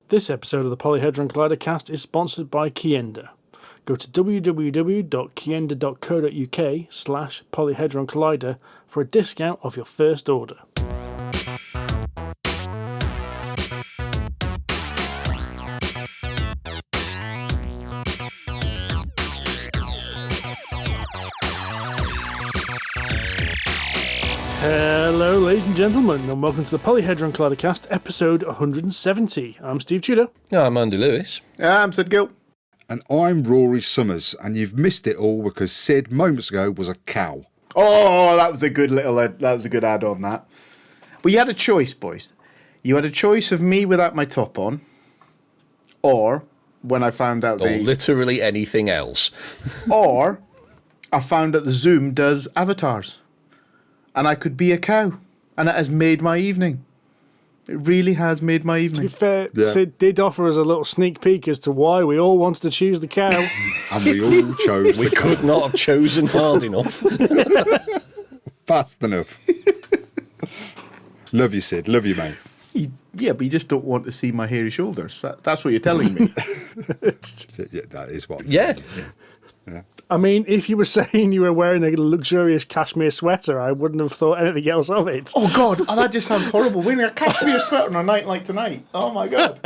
This episode of the Polyhedron Collider Cast is sponsored by Kienda. Go to www.kienda.co.uk/Polyhedron Collider for a discount off your first order. Hello, ladies and gentlemen, and welcome to the Polyhedron Collider Cast, episode 170. I'm Steve Tudor. I'm Andy Lewis. I'm Sid Gill. And I'm Rory Summers, and you've missed it all because Sid, moments ago, was a cow. Oh, that was a good add-on, that. Well, you had a choice, boys. You had a choice of me without my top on, or when I found out or literally anything else. Or I found that the Zoom does avatars. And I could be a cow. And it has made my evening. It really has made my evening. To be fair, Sid did offer us a little sneak peek as to why we all wanted to choose the cow. And we all chose We could not have chosen hard enough. fast enough. Love you, Sid. Love you, mate. Yeah, but you just don't want to see my hairy shoulders. That's what you're telling me. Yeah, that is what. Yeah. I mean, if you were saying you were wearing a luxurious cashmere sweater, I wouldn't have thought anything else of it. Oh, God. Oh, that just sounds horrible. Wearing a cashmere sweater on a night like tonight. Oh, my God.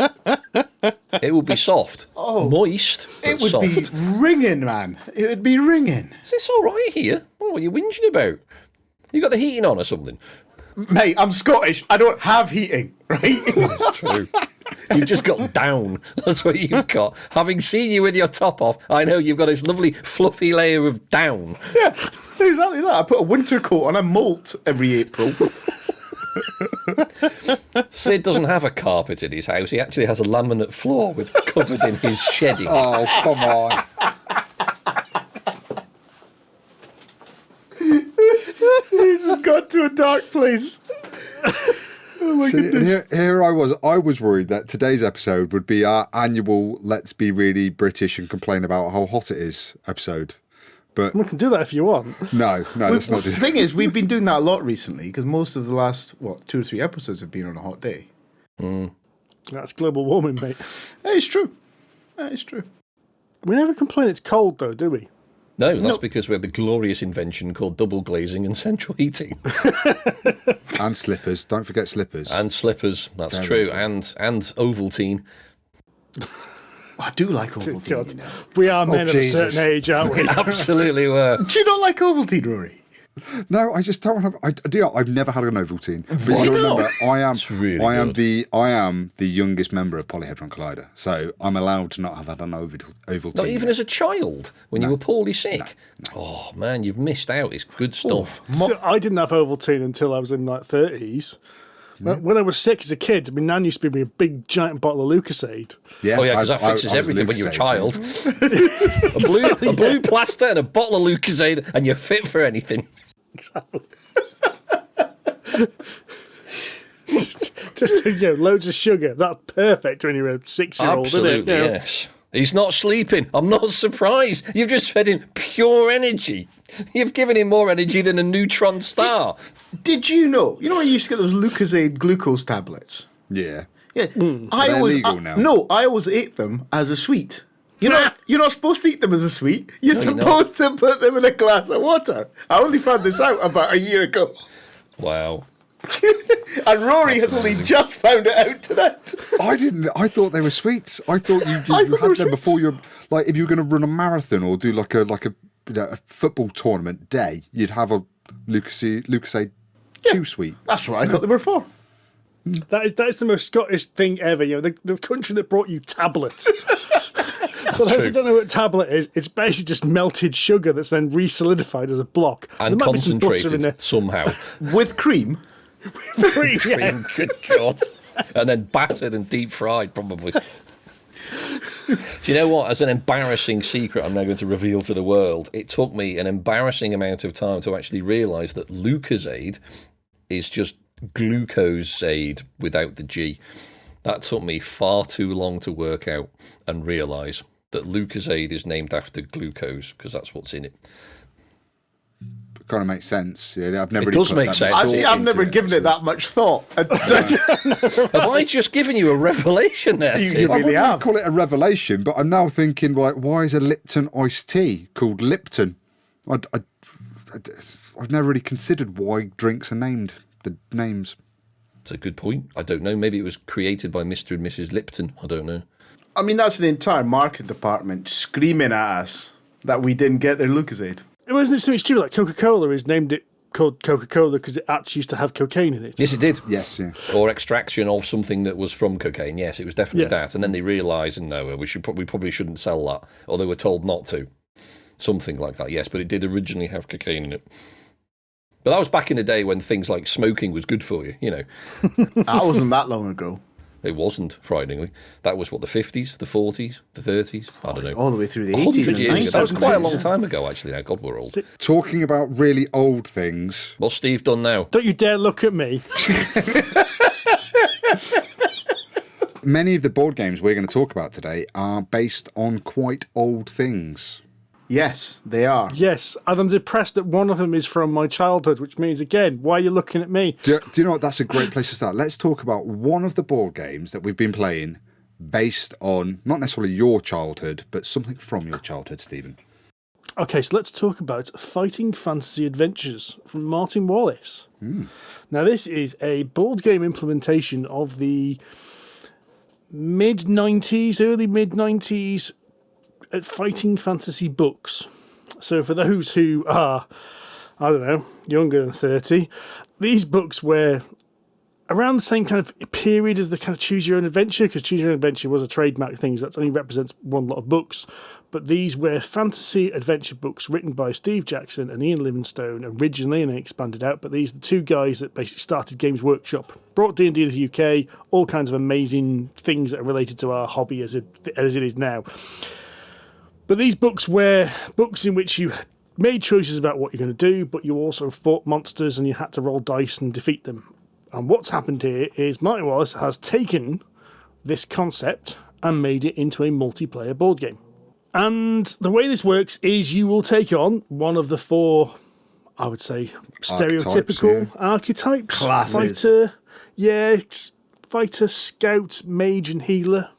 It would be soft. Oh. Moist, but It would soft. be ringing, man. It would be ringing. Is this all right here? What are you whinging about? You got the heating on or something? Mate, I'm Scottish. I don't have heating, right? That's true. You've just got down. That's what you've got. Having seen you with your top off, I know you've got this lovely fluffy layer of down. Yeah, exactly that. I put a winter coat on. I molt every April. Sid doesn't have a carpet in his house. He actually has a laminate floor with covered in his shedding. Oh, come on. This has got to a dark place. Oh my goodness. Here I was worried that today's episode would be our annual Let's Be Really British and Complain About How Hot It Is episode. But We can do that if you want. no, let's not do The that. thing is, we've been doing that a lot recently because most of the last, 2 or 3 episodes have been on a hot day. That's global warming, mate. That is true. That is true. We never complain it's cold, though, do we? No, that's because we have the glorious invention called double glazing and central heating. And slippers. Don't forget slippers. And slippers, that's Very true. good. And Ovaltine. I do like Ovaltine, God. you know. We are men of a Jesus. certain age, aren't we? Absolutely were. Do you not like Ovaltine, Rory? No, I just don't have. I've never had an Ovaltine. But What? you remember, I am really the youngest member of Polyhedron Collider, so I'm allowed to not have had an Ovaltine. Not even as a child, when you were poorly sick. No. Oh, man, you've missed out. It's good stuff. So I didn't have Ovaltine until I was in like 30s. When I was sick as a kid, my nan used to give me a big giant bottle of Lucozade. Yeah, Oh, yeah, because that fixes everything when you're a child. a blue plaster and a bottle of Lucozade, and you're fit for anything. Exactly. just loads of sugar. That's perfect when you're a 6-year-old, Absolutely, isn't it? yes. He's not sleeping. I'm not surprised. You've just fed him pure energy. You've given him more energy than a neutron star. Did you know? You know I used to get those Lucozade glucose tablets? Yeah. Yeah. They're legal now. No, I always ate them as a sweet. You're not supposed to eat them as a sweet. You're supposed to put them in a glass of water. I only found this out about a year ago. Wow. And Rory has only just found it out tonight. I didn't. I thought they were sweets. I thought you thought they were had them sweets. before you're like if you were going to run a marathon or do like a football tournament day, you'd have a Lucozade Q sweet. That's what I thought they were for. That is the most Scottish thing ever. The country that brought you tablets. For those who don't know what a tablet is, it's basically just melted sugar that's then re-solidified as a block. And there might be some butter in there. concentrated somehow. With cream. Yeah. Good God. And then battered and deep fried, probably. Do you know what? As an embarrassing secret I'm now going to reveal to the world, it took me an embarrassing amount of time to actually realise that Lucozade is just glucosade without the G. That took me far too long to work out and realise that Lucozade is named after glucose because that's what's in it. kind of makes sense. Yeah, I've never. It does make sense. Actually, I've never given it that much thought. Have I just given you a revelation there? You Sid? I really wouldn't have. call it a revelation, but I'm now thinking, like, why is a Lipton iced tea called Lipton? I've never really considered why drinks are named the names. That's a good point. I don't know. Maybe it was created by Mr. and Mrs. Lipton. I don't know. I mean, that's an entire marketing department screaming at us that we didn't get their Lucozade. Wasn't it something stupid like Coca-Cola is named it called Coca-Cola because it actually used to have cocaine in it? Yes, it did. Yes, yeah. Or extraction of something that was from cocaine. Yes, it was definitely Yes. that. And then they realised, no, we probably shouldn't sell that. Or they were told not to. Something like that, yes. But it did originally have cocaine in it. But that was back in the day when things like smoking was good for you, you know. That wasn't that long ago. It wasn't, frighteningly. That was, what, the 50s, the 40s, the 30s? I don't know. All the way through the 100 80s and years ago. That was quite a 90s. long time ago, actually. Now, God, we're old. Talking about really old things, What's Steve done now? Don't you dare look at me. many of the board games we're going to talk about today are based on quite old things. Yes, they are. Yes, and I'm depressed that one of them is from my childhood, which means, again, why are you looking at me? Do you know what? That's a great place to start. Let's talk about one of the board games that we've been playing based on, not necessarily your childhood, but something from your childhood, Stephen. Okay, so let's talk about Fighting Fantasy Adventures from Martin Wallace. Now, this is a board game implementation of the mid-90s, early mid-90s Fighting Fantasy books. So for those who are, I don't know, younger than 30, these books were around the same kind of period as the kind of Choose Your Own Adventure, because Choose Your Own Adventure was a trademark thing that only represents one lot of books. But these were fantasy adventure books written by Steve Jackson and Ian Livingstone originally, and then expanded out. But these are the two guys that basically started Games Workshop, brought D&D to the UK, all kinds of amazing things that are related to our hobby as it is now. But these books were books in which you made choices about what you're going to do, but you also fought monsters and you had to roll dice and defeat them. And what's happened here is Martin Wallace has taken this concept and made it into a multiplayer board game. And the way this works is you will take on one of the four, I would say, stereotypical archetypes. Classes. Fighter, scout, mage, and healer.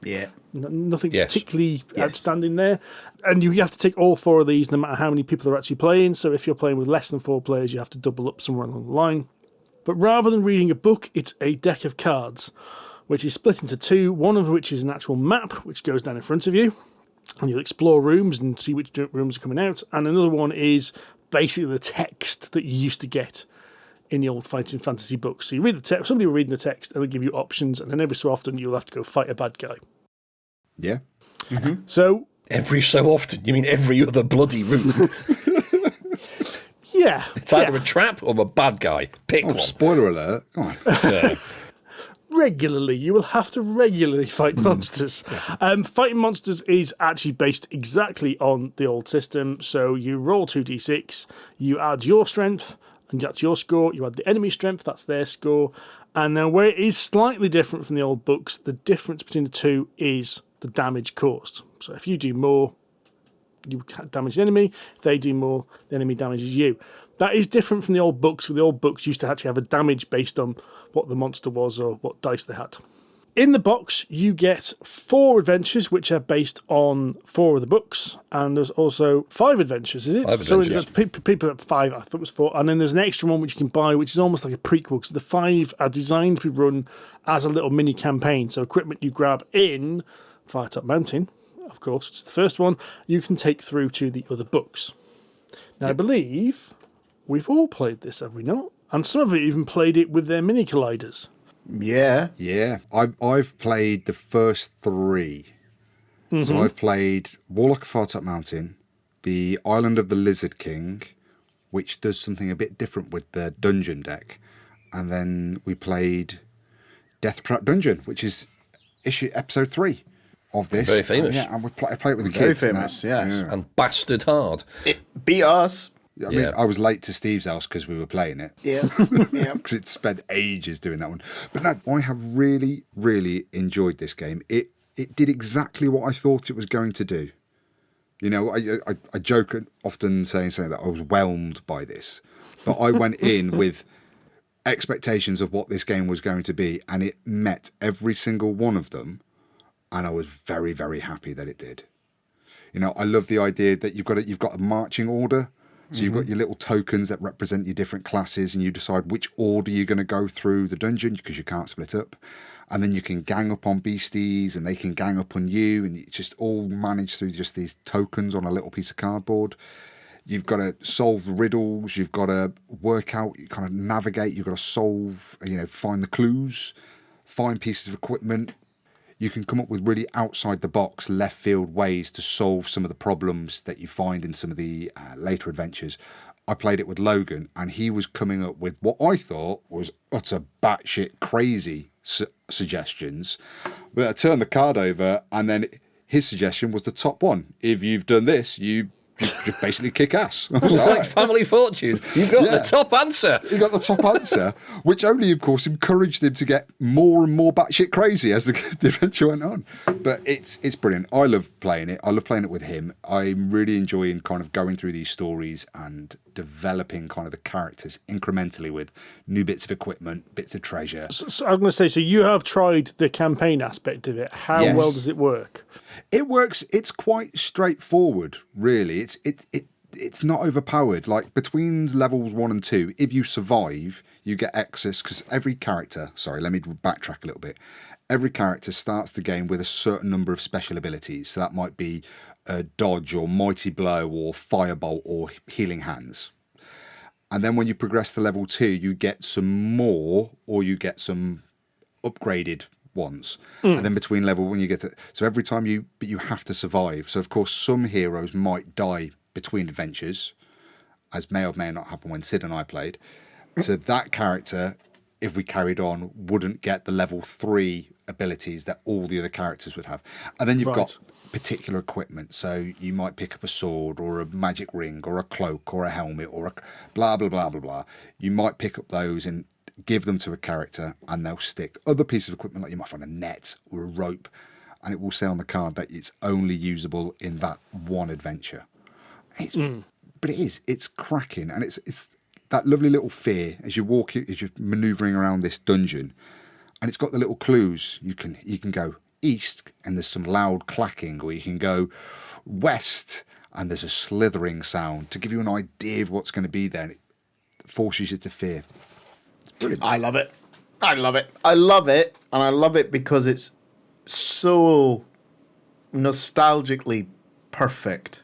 Yeah. Nothing Yes. particularly outstanding there. And you have to take all four of these no matter how many people are actually playing. So if you're playing with less than 4 players, you have to double up somewhere along the line. But rather than reading a book, it's a deck of cards, which is split into two, one of which is an actual map, which goes down in front of you. And you'll explore rooms and see which rooms are coming out. And another one is basically the text that you used to get in the old Fighting Fantasy books. So you read the text, somebody will read the text, and they'll give you options, and then every so often you'll have to go fight a bad guy. Yeah. So, Every so often? You mean every other bloody room? yeah. It's either a trap or a bad guy. Pick one. Spoiler alert. Come on. Yeah. Regularly, you will have to regularly fight monsters. Fighting monsters is actually based exactly on the old system. So you roll 2d6, you add your strength, and that's your score. You add the enemy strength, that's their score. And then where it is slightly different from the old books, the difference between the two is the damage caused. So if you do more, you damage the enemy. If they do more, the enemy damages you. That is different from the old books. The old books used to actually have a damage based on what the monster was or what dice they had. In the box, you get 4 adventures, which are based on 4 of the books, and there's also 5 adventures, is it? 5 so adventures. people at 5, I thought it was 4, and then there's an extra one which you can buy, which is almost like a prequel, because the 5 are designed to be run as a little mini campaign. So equipment you grab in Firetop Mountain, of course, which is the first one, you can take through to the other books. Now, I believe we've all played this, have we not? And some of you even played it with their mini colliders. Yeah. Yeah. I've played the first 3. So I've played Warlock of Firetop Mountain, the Island of the Lizard King, which does something a bit different with the dungeon deck. And then we played Deathtrap Dungeon, which is episode 3 of this. Very famous. Yeah, and I play it with the Very kids. and famous, that. yes. And bastard hard. It beat us. I mean, Yeah. I was late to Steve's house because we were playing it. Yeah. Yeah. Because it spent ages doing that one. But no, I have really, really enjoyed this game. It did exactly what I thought it was going to do. You know, I joke often saying that I was whelmed by this, but I went in with expectations of what this game was going to be, and it met every single one of them, and I was very, very happy that it did. You know, I love the idea that you've got a marching order. So you've got your little tokens that represent your different classes, and you decide which order you're going to go through the dungeon because you can't split up. And then you can gang up on beasties and they can gang up on you, and it's just all managed through just these tokens on a little piece of cardboard. You've got to solve riddles, you've got to work out, you kind of navigate, you've got to solve, you know, find the clues, find pieces of equipment. You can come up with really outside the box, left field ways to solve some of the problems that you find in some of the later adventures. I played it with Logan, and he was coming up with what I thought was utter batshit crazy suggestions. But I turned the card over, and then his suggestion was the top one. If you've done this, you just basically kick ass. It's like Family Fortunes. You got the top answer. He got the top answer, which only, of course, encouraged him to get more and more batshit crazy as the adventure went on. But it's brilliant. I love playing it. I love playing it with him. I'm really enjoying kind of going through these stories and developing kind of the characters incrementally with new bits of equipment, bits of treasure. So I'm going to say, so you have tried the campaign aspect of it. How well does it work? It works. It's quite straightforward, really. It's not overpowered. Like between levels 1 and 2, if you survive, you get access, because every character, sorry, let me backtrack a little bit. Every character starts the game with a certain number of special abilities. So that might be a dodge or mighty blow or firebolt or healing hands. And then when you progress to level 2, you get some more, or you get some upgraded ones. And then between level, when you get to, so every time but you have to survive. So of course some heroes might die between adventures, as may or may not happen when Sid and I played. So that character, if we carried on, wouldn't get the level 3 abilities that all the other characters would have. And then you've got particular equipment. So you might pick up a sword or a magic ring or a cloak or a helmet or a blah blah blah blah blah. You might pick up those and give them to a character, and they'll stick other pieces of equipment, like you might find a net or a rope, and it will say on the card that it's only usable in that one adventure. But it's cracking, and it's that lovely little fear as you're maneuvering around this dungeon, and it's got the little clues. You can go east and there's some loud clacking, or you can go west and there's a slithering sound to give you an idea of what's going to be there, and it forces you to fear. Brilliant. I love it. I love it. I love it. And I love it because it's so nostalgically perfect.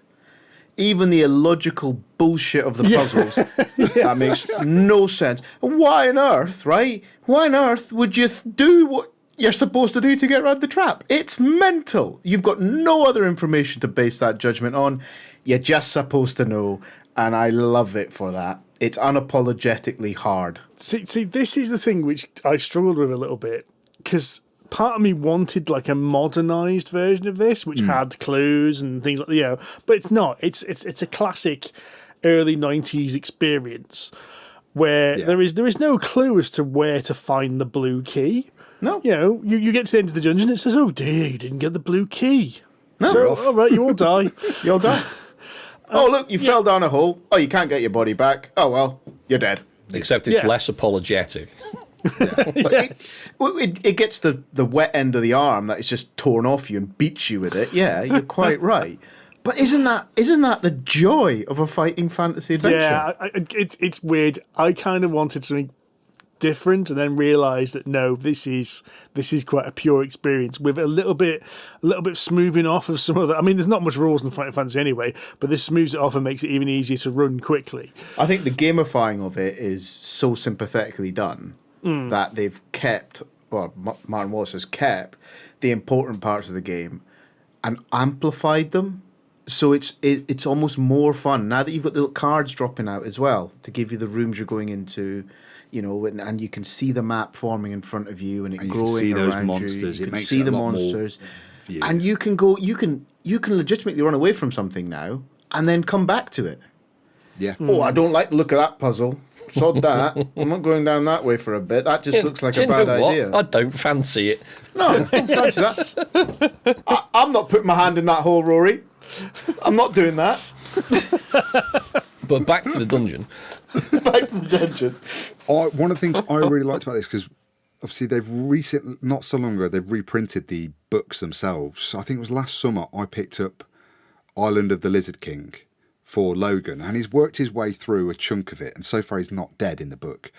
Even the illogical bullshit of the puzzles, that makes no sense. Why on earth, right? Why on earth would you do what you're supposed to do to get around the trap? It's mental. You've got no other information to base that judgment on. You're just supposed to know. And I love it for that. It's unapologetically hard. See, this is the thing which I struggled with a little bit, because part of me wanted like a modernised version of this, which had clues and things like that, you know, but it's not. It's a classic early 90s experience where there is no clue as to where to find the blue key. No. You know, you get to the end of the dungeon, it says, oh dear, you didn't get the blue key. No. So, all right, you all die. You'll die. Oh, look, you fell down a hole. Oh, you can't get your body back. Oh, well, you're dead. Except it's less apologetic. It gets the wet end of the arm that is just torn off you and beats you with it. Yeah, you're quite right. But isn't that the joy of a fighting fantasy adventure? Yeah, it's weird. I kind of wanted something different, and then realised that no, this is quite a pure experience with a little bit smoothing off of some of the. I mean, there's not much rules in Final Fantasy anyway, but this smooths it off and makes it even easier to run quickly. I think the gamifying of it is so sympathetically done that they've kept, or Martin Wallace has kept, the important parts of the game and amplified them. So it's almost more fun now that you've got the little cards dropping out as well to give you the rooms you're going into. You know, and you can see the map forming in front of you, and growing see around those monsters. you. You it can makes see it the a lot monsters, more and you can go. You can legitimately run away from something now, and then come back to it. Yeah. Oh, I don't like the look of that puzzle. Sod that. I'm not going down that way for a bit. That just looks like a bad idea. I don't fancy it. No, fancy that. I'm not putting my hand in that hole, Rory. I'm not doing that. But back to the dungeon. Back to the dungeon. One of the things I really liked about this, because obviously they've recently, not so long ago, they've reprinted the books themselves. I think it was last summer I picked up Island of the Lizard King for Logan, and he's worked his way through a chunk of it, and so far he's not dead in the book.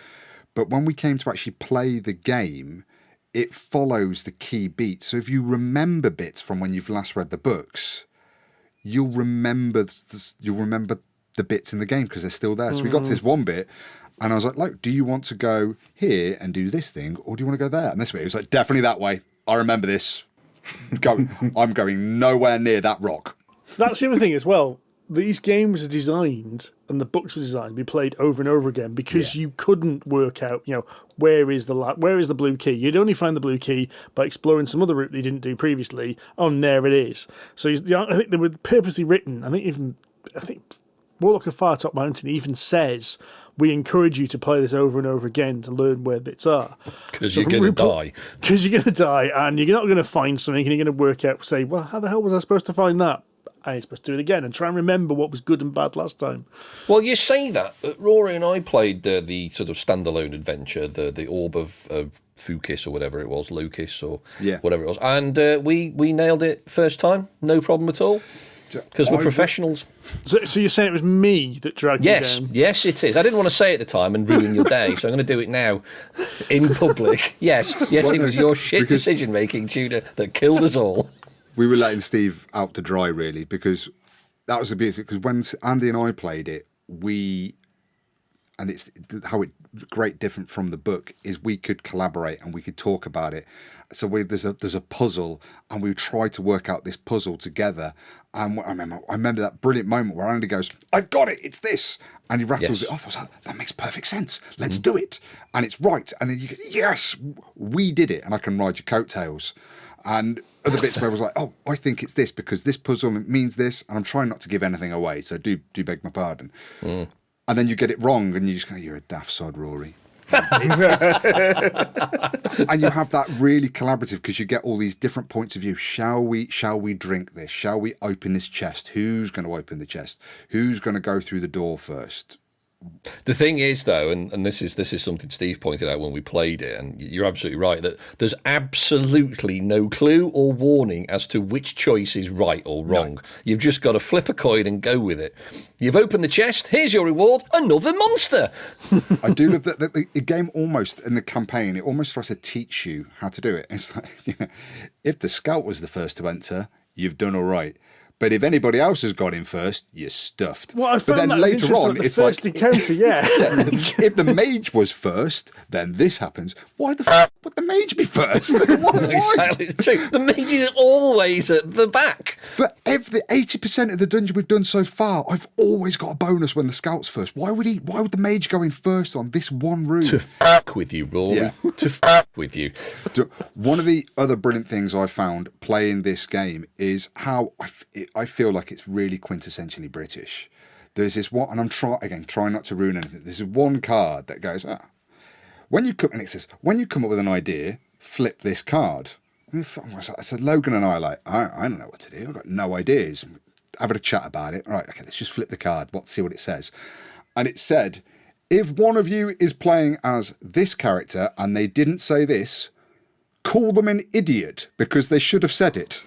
But when we came to actually play the game, it follows the key beats. So if you remember bits from when you've last read the books, you'll remember the bits in the game because they're still there. So we got to this one bit, and I was like, do you want to go here and do this thing, or do you want to go there? And this way, it was like, definitely that way. I remember this. I'm going nowhere near that rock. That's the other thing as well. These games are designed, and the books were designed to be played over and over again because you couldn't work out, where is the blue key? You'd only find the blue key by exploring some other route that you didn't do previously. Oh, and there it is. So I think they were purposely written. I think Warlock of Firetop Mountain even says we encourage you to play this over and over again to learn where bits are. Because you're going to die. Because you're going to die, and you're not going to find something, and you're going to work out, say, well, how the hell was I supposed to find that? I'm supposed to do it again and try and remember what was good and bad last time. Well, you say that. Rory and I played the sort of standalone adventure, the Orb of Fukis or whatever it was, Lucas or whatever it was. And we nailed it first time, no problem at all. Because we're professionals. So you're saying it was me that dragged you down? Yes, it is. I didn't want to say it at the time and ruin your day, so I'm going to do it now in public. Yes, it was your shit decision-making, Tudor, that killed us all. We were letting Steve out to dry, really, because that was the beauty. Because when Andy and I played it, and it's how great different from the book is we could collaborate and we could talk about it. So there's a puzzle, and we tried to work out this puzzle together. And I remember that brilliant moment where Andy goes, "I've got it! It's this!" And he rattles it off. I was like, "That makes perfect sense. Let's do it!" And it's right. And then you go, "Yes, we did it!" And I can ride your coattails. And other bits where I was like, "Oh, I think it's this because this puzzle means this," and I'm trying not to give anything away, so do beg my pardon. And then you get it wrong, and you just go, "You're a daft sod, Rory." And you have that really collaborative because you get all these different points of view. Shall we drink this? Shall we open this chest? Who's going to open the chest? Who's going to go through the door first? The thing is, though, and this is something Steve pointed out when we played it, and you're absolutely right, that there's absolutely no clue or warning as to which choice is right or wrong. No. You've just got to flip a coin and go with it. You've opened the chest, here's your reward, another monster! I do love that the game almost, in the campaign, it almost tries to teach you how to do it. It's like, if the scout was the first to enter, you've done all right. But if anybody else has got in first, you're stuffed. Well, I found but then that later on, it's first encounter, if the mage was first, then this happens. Why the f would the mage be first? Why? Exactly, it's true. The mage is always at the back. For every 80% of the dungeon we've done so far, I've always got a bonus when the scout's first. Why would the mage go in first on this one room? To f with you, Rory. Yeah. To f with you. One of the other brilliant things I found playing this game is how I feel like it's really quintessentially British. There's this one, and I'm trying not to ruin anything. There's one card that goes, when you come, and it says, when you come up with an idea, flip this card. And I said, Logan and I are like, I don't know what to do. I've got no ideas. Having a chat about it. All right, okay, let's just flip the card. See what it says. And it said, if one of you is playing as this character and they didn't say this, call them an idiot because they should have said it.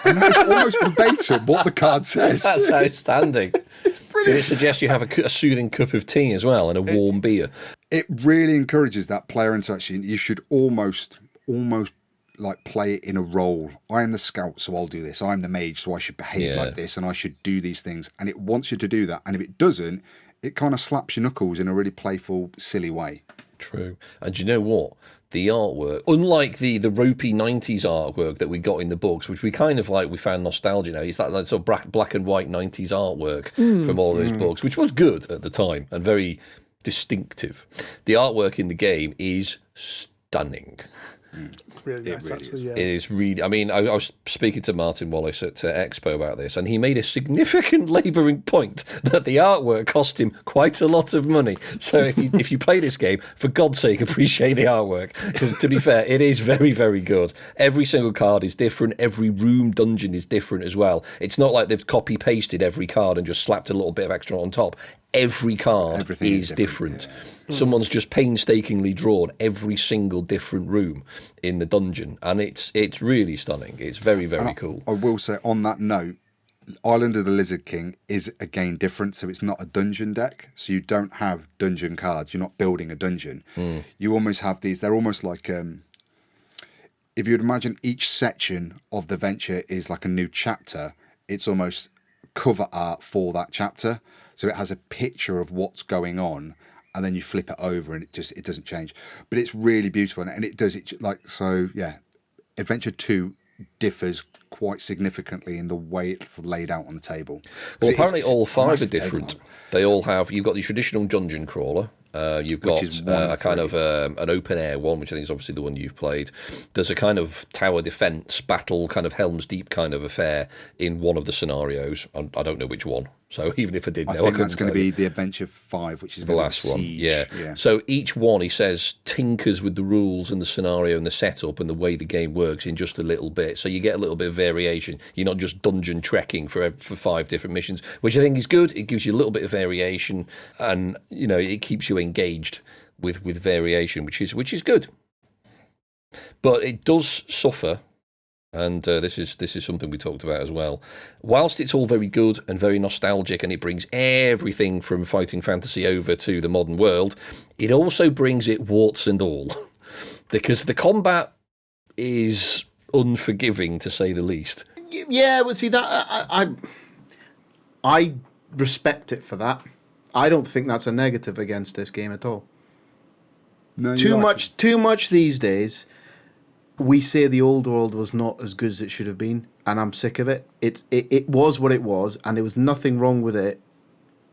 And that's almost verbatim what the card says. That's outstanding. It's brilliant. It suggests you have a soothing cup of tea as well and a warm beer. It really encourages that player interaction. You should almost like play it in a role. I am the scout, so I'll do this. I'm the mage, so I should behave like this, and I should do these things. And it wants you to do that. And if it doesn't, it kind of slaps your knuckles in a really playful, silly way. True. And you know what? The artwork, unlike the ropey 90s artwork that we got in the books, which we kind of like, we found nostalgia now. It's that like sort of black and white 90s artwork from all those books, which was good at the time and very distinctive. The artwork in the game is stunning. Really It nice, really actually. is. Yeah. It is really. I mean, I was speaking to Martin Wallace at Expo about this, and he made a significant labouring point that the artwork cost him quite a lot of money. So if you play this game, for God's sake, appreciate the artwork, because to be fair, it is very, very good. Every single card is different. Every room dungeon is different as well. It's not like they've copy pasted every card and just slapped a little bit of extra on top. Every card Everything is is different. different, Someone's just painstakingly drawn every single different room in the dungeon, and it's really stunning. It's very, very cool. I will say on that note, Island of the Lizard King is again different. So it's not a dungeon deck. So you don't have dungeon cards. You're not building a dungeon. You almost have these. They're almost like if you'd imagine each section of the venture is like a new chapter. It's almost cover art for that chapter. So it has a picture of what's going on, and then you flip it over, and it doesn't change. But it's really beautiful, and it does it like so. Yeah, Adventure 2 differs quite significantly in the way it's laid out on the table. Well, apparently it's all a 5 are massive table. different. They all have. You've got the traditional dungeon crawler. You've got is one of a kind of three. an open air one, which I think is obviously the one you've played. There's a kind of tower defense battle, kind of Helm's Deep kind of affair in one of the scenarios. I don't know which one. So even if I did know, I I think couldn't that's going to tell you. be the Adventure 5, which is The gonna be last one, Siege. yeah. So each one, he says, tinkers with the rules and the scenario and the setup and the way the game works in just a little bit. So you get a little bit of variation. You're not just dungeon trekking for 5 different missions, which I think is good. It gives you a little bit of variation, and it keeps you engaged with variation, which is good. But it does suffer. And this is something we talked about as well. Whilst it's all very good and very nostalgic, and it brings everything from fighting fantasy over to the modern world, it also brings it warts and all, because the combat is unforgiving, to say the least. Yeah, well, see that I respect it for that. I don't think that's a negative against this game at all. No, Too much these days. We say the old world was not as good as it should have been, and I'm sick of it. It was what it was, and there was nothing wrong with it,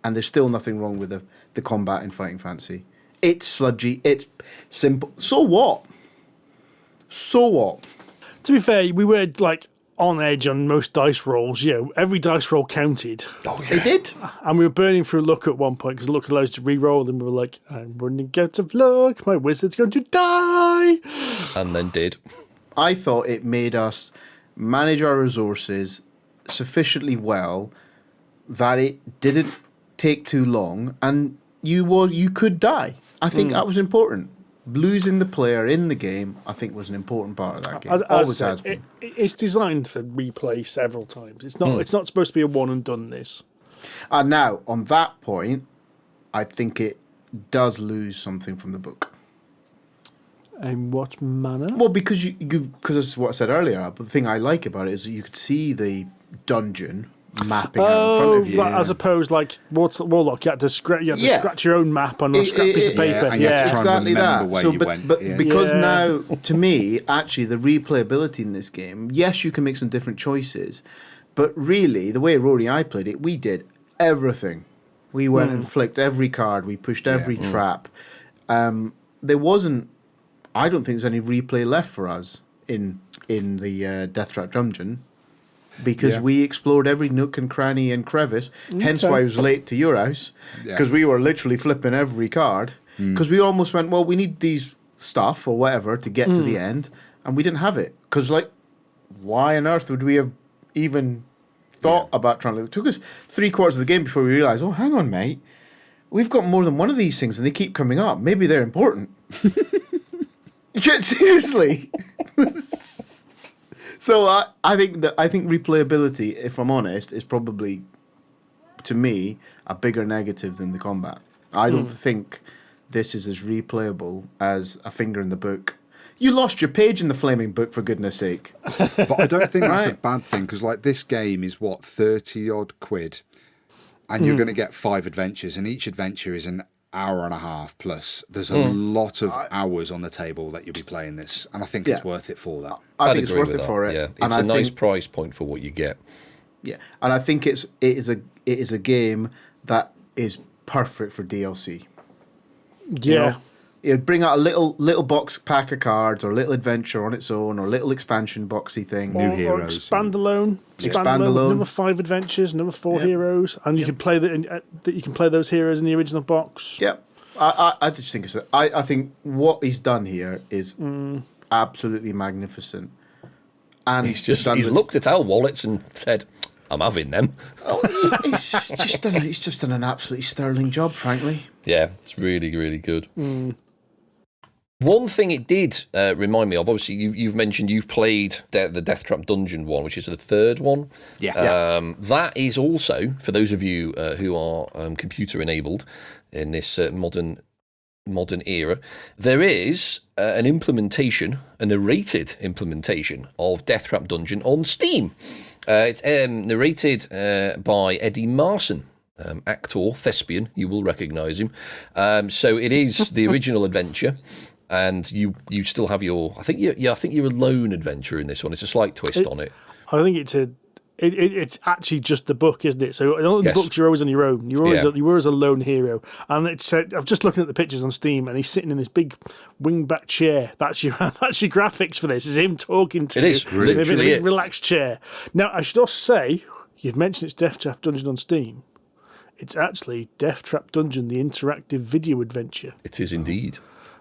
and there's still nothing wrong with the combat in Fighting Fantasy. It's sludgy, it's simple. So what? So what? To be fair, we were like on edge on most dice rolls. Every dice roll counted. Oh, yeah. It did. And we were burning through luck at one point because luck allows you to re-roll, and we were like, I'm running out of luck. My wizard's going to die. And then did. I thought it made us manage our resources sufficiently well that it didn't take too long, and you could die. I think that was important. Losing the player in the game, I think, was an important part of that game. Always has been. It's designed for replay several times. It's not. It's not supposed to be a one and done. This. And now, on that point, I think it does lose something from the book. In what manner? Well, because because that's what I said earlier. But the thing I like about it is that you could see the dungeon mapping out in front of you. But as opposed like Warlock, you had to scratch your own map on a scrap piece of paper. and you had to try and exactly remember that. where So, you but, went. but Yeah. because Yeah. now, to me, actually, the replayability in this game, yes, you can make some different choices, but really, the way Rory and I played it, we did everything. We went and flicked every card. We pushed every trap. There wasn't. I don't think there's any replay left for us in the Deathtrap dungeon, because we explored every nook and cranny and crevice. Hence why I was late to your house, because we were literally flipping every card. Because we almost went, well, we need these stuff or whatever to get to the end, and we didn't have it. Because why on earth would we have even thought about trying to? It took us 3/4 of the game before we realised, oh, hang on, mate, we've got more than one of these things, and they keep coming up. Maybe they're important. Seriously. So I think replayability, if I'm honest, is probably, to me, a bigger negative than the combat. I don't think this is as replayable as a finger in the book. You lost your page in the flaming book, for goodness sake. But I don't think that's a bad thing, because this game is 30 odd quid, and you're going to get 5 adventures, and each adventure is an hour and a half plus. There's a lot of hours on the table that you'll be playing this, and I think it's worth it for that. I I'd think it's agree worth with it that. for it. Yeah, And it's a I nice think, price point for what you get. yeah, and I think it is a game that is perfect for DLC. Yeah. It'd bring out a little box pack of cards, or a little adventure on its own, or a little expansion boxy thing. New Or heroes. Expandalone. Expandalone. Another 5 adventures, another 4 heroes, and you can play you can play those heroes in the original box. Yep. I just think I think what he's done here is absolutely magnificent. And He's looked at our wallets and said, I'm having them. he's just done an absolutely sterling job, frankly. Yeah, it's really, really good. One thing it did remind me of, obviously, you've mentioned you've played the Deathtrap Dungeon one, which is the third one. Yeah. That is also, for those of you who are computer enabled in this modern era, there is an implementation, a narrated implementation of Deathtrap Dungeon on Steam. It's narrated by Eddie Marson. Actor, thespian, you will recognise him. So it is the original adventure, and you still have your. I think you're a lone adventurer in this one. It's a slight twist on it. I think it's actually just the book, isn't it? So in all the books, you're always on your own. You're always a lone hero. And it's I'm just looking at the pictures on Steam, and he's sitting in this big wingback chair. That's your graphics for this. Is him talking to It is you in a literally big relaxed chair. Now I should also say, you've mentioned it's Deathtrap Dungeon on Steam. It's actually Deathtrap Dungeon, the interactive video adventure. It is indeed.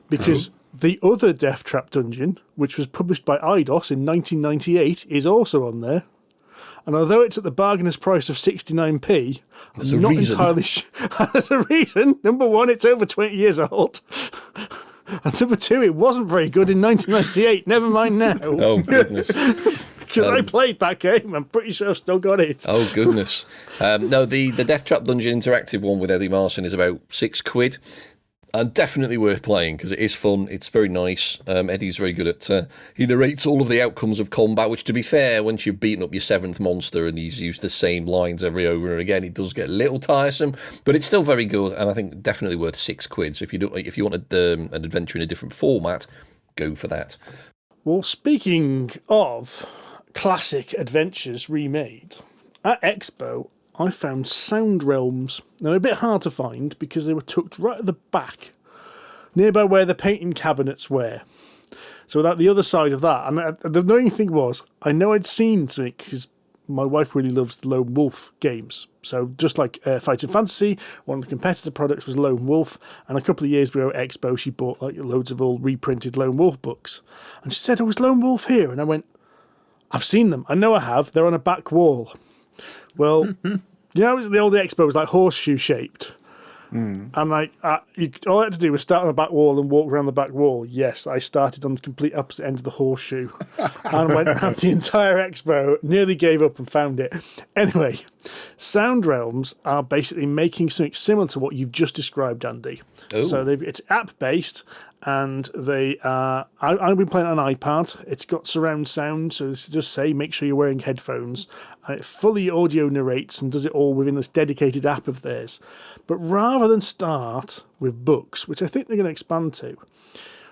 Because the other Deathtrap Dungeon, which was published by Eidos in 1998, is also on there. And although it's at the bargainous price of 69p, I'm not entirely sure. There's a reason. Number one, it's over 20 years old. And number two, it wasn't very good in 1998. Never mind now. Oh, goodness. Because I played that game. I'm pretty sure I've still got it. Oh, goodness. No, the Deathtrap Dungeon interactive one with Eddie Marson is about £6. And definitely worth playing because it is fun. It's very nice. Eddie's very good at. He narrates all of the outcomes of combat, which, to be fair, once you've beaten up your 7th monster and he's used the same lines over and again, it does get a little tiresome. But it's still very good, and I think definitely worth £6. So if you wanted an adventure in a different format, go for that. Well, speaking of classic adventures remade, at Expo, I found Sound Realms. They're a bit hard to find because they were tucked right at the back, nearby where the painting cabinets were. So at the other side of that, and the annoying thing was, I know I'd seen something because my wife really loves the Lone Wolf games. So just like Fighting Fantasy, one of the competitor products was Lone Wolf, and a couple of years ago at Expo, she bought like loads of all reprinted Lone Wolf books. And she said, "Oh, is Lone Wolf here?" And I went, "I've seen them. I know I have. They're on a back wall." Well, the old Expo was like horseshoe shaped. And all I had to do was start on the back wall and walk around the back wall. Yes, I started on the complete opposite end of the horseshoe and went around the entire Expo, nearly gave up and found it. Anyway, Sound Realms are basically making something similar to what you've just described, Andy. Oh. So it's app-based, and they are. I've been playing on an iPad. It's got surround sound, so this just say make sure you're wearing headphones. And it fully audio narrates and does it all within this dedicated app of theirs. But rather than start with books, which I think they're going to expand to,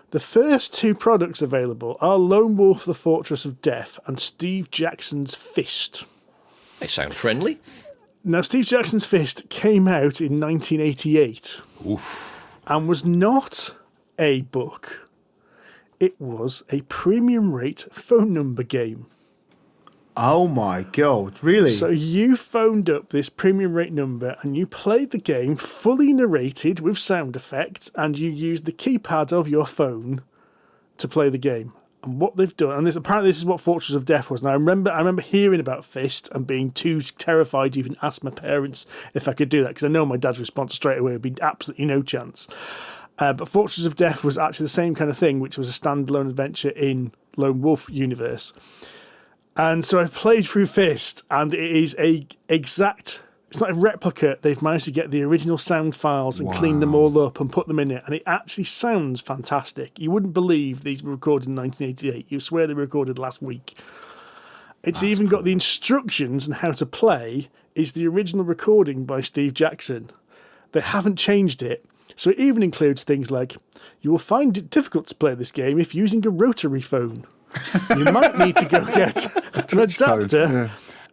the first 2 products available are Lone Wolf: The Fortress of Death and Steve Jackson's Fist. They sound friendly. Now, Steve Jackson's Fist came out in 1988 and was not a book. It was a premium rate phone number game. Oh my God, really? So you phoned up this premium rate number and you played the game fully narrated with sound effects, and you used the keypad of your phone to play the game. And what they've done, and apparently this is what Fortress of Death was. Now I remember hearing about Fist and being too terrified to even ask my parents if I could do that, because I know my dad's response straight away would be absolutely no chance. But Fortress of Death was actually the same kind of thing, which was a standalone adventure in Lone Wolf universe. And so I've played through Fist, and it is it's not a replica. They've managed to get the original sound files and clean them all up and put them in it, and it actually sounds fantastic. You wouldn't believe these were recorded in 1988. You swear they were recorded last week. It's even got the instructions on how to play is the original recording by Steve Jackson. They haven't changed it. So it even includes things like, you will find it difficult to play this game if using a rotary phone. You might need to go get an adapter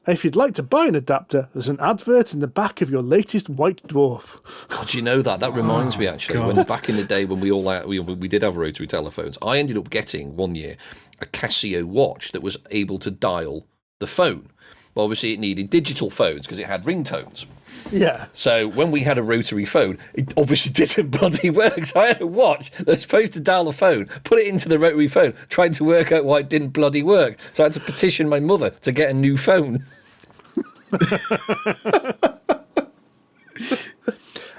If you'd like to buy an adapter, there's an advert in the back of your latest White Dwarf. God, you know that? That reminds me, actually, when back in the day when we did have rotary telephones, I ended up getting one year a Casio watch that was able to dial the phone. Well, obviously, it needed digital phones because it had ringtones. Yeah. So when we had a rotary phone, it obviously didn't bloody work. So I had a watch that was supposed to dial the phone, put it into the rotary phone, trying to work out why it didn't bloody work. So I had to petition my mother to get a new phone.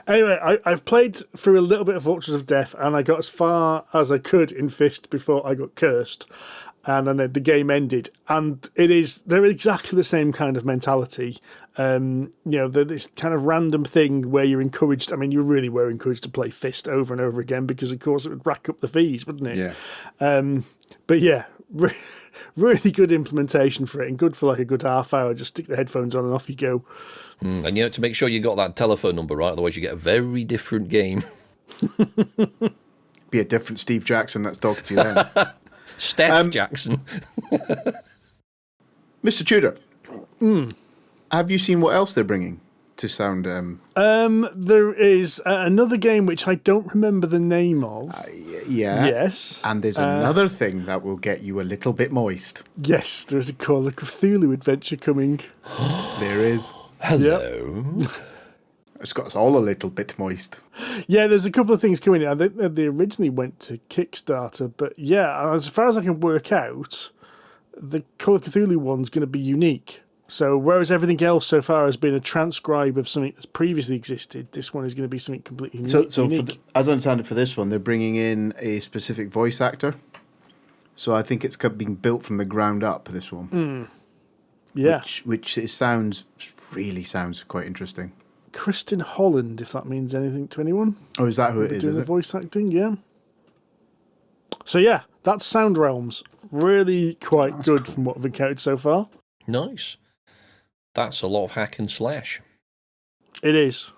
Anyway, I've played through a little bit of Vultures of Death, and I got as far as I could in Fist before I got cursed. And then the game ended, and they're exactly the same kind of mentality. This kind of random thing where you're encouraged. I mean, you really were encouraged to play Fist over and over again because, of course, it would rack up the fees, wouldn't it? Yeah. But yeah, really good implementation for it, and good for like a good half hour. Just stick the headphones on and off you go. And you know, to make sure you got that telephone number right, otherwise you get a very different game. Be a different Steve Jackson that's talking to you then. Steph Jackson. Mr. Tudor, have you seen what else they're bringing to sound? There is another game which I don't remember the name of. Yeah. Yes. And there's another thing that will get you a little bit moist. Yes, there is a Call of Cthulhu adventure coming. There is. Hello. Yep. It's got us all a little bit moist. Yeah, there's a couple of things coming in. They originally went to Kickstarter, but yeah, as far as I can work out, the Call of Cthulhu one's going to be unique. So whereas everything else so far has been a transcribe of something that's previously existed, this one is going to be something completely unique. As I understand it for this one, they're bringing in a specific voice actor. So I think it's being built from the ground up, this one. Yeah. Which really sounds quite interesting. Kristen Holland, if that means anything to anyone. Oh, is that who it is? Doing the voice acting, yeah. So yeah, that's Sound Realms. Really quite good from what I've encountered so far. Nice. That's a lot of hack and slash. It is.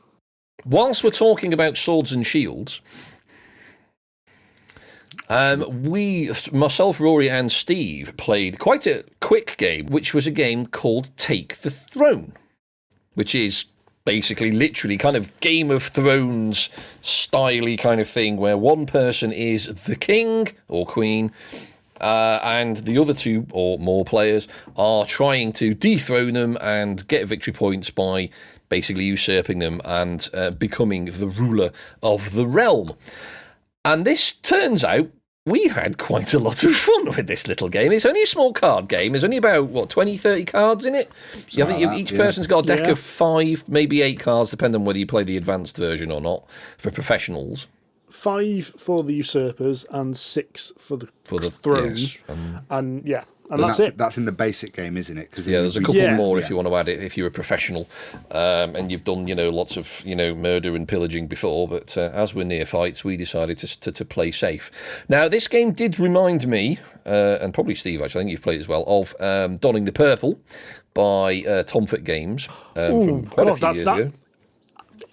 Whilst we're talking about swords and shields, myself, Rory, and Steve played quite a quick game, which was a game called Take the Throne, which is basically literally kind of Game of Thrones styly kind of thing where one person is the king or queen and the other two or more players are trying to dethrone them and get victory points by basically usurping them and becoming the ruler of the realm. And this turns out we had quite a lot of fun with this little game. It's only a small card game. There's only about, 20, 30 cards in it? I think each person's got a deck of 5, maybe 8 cards, depending on whether you play the advanced version or not, for professionals. 5 for the usurpers and 6 for the throne. Yes. And that's it. That's in the basic game, isn't it? Cause there's a couple more if you want to add it, if you're a professional and you've done, lots of, murder and pillaging before. But as we're neophytes, we decided to play safe. Now, this game did remind me, and probably Steve, actually, I think you've played it as well, of Donning the Purple by Tomfit Games from quite a few years ago.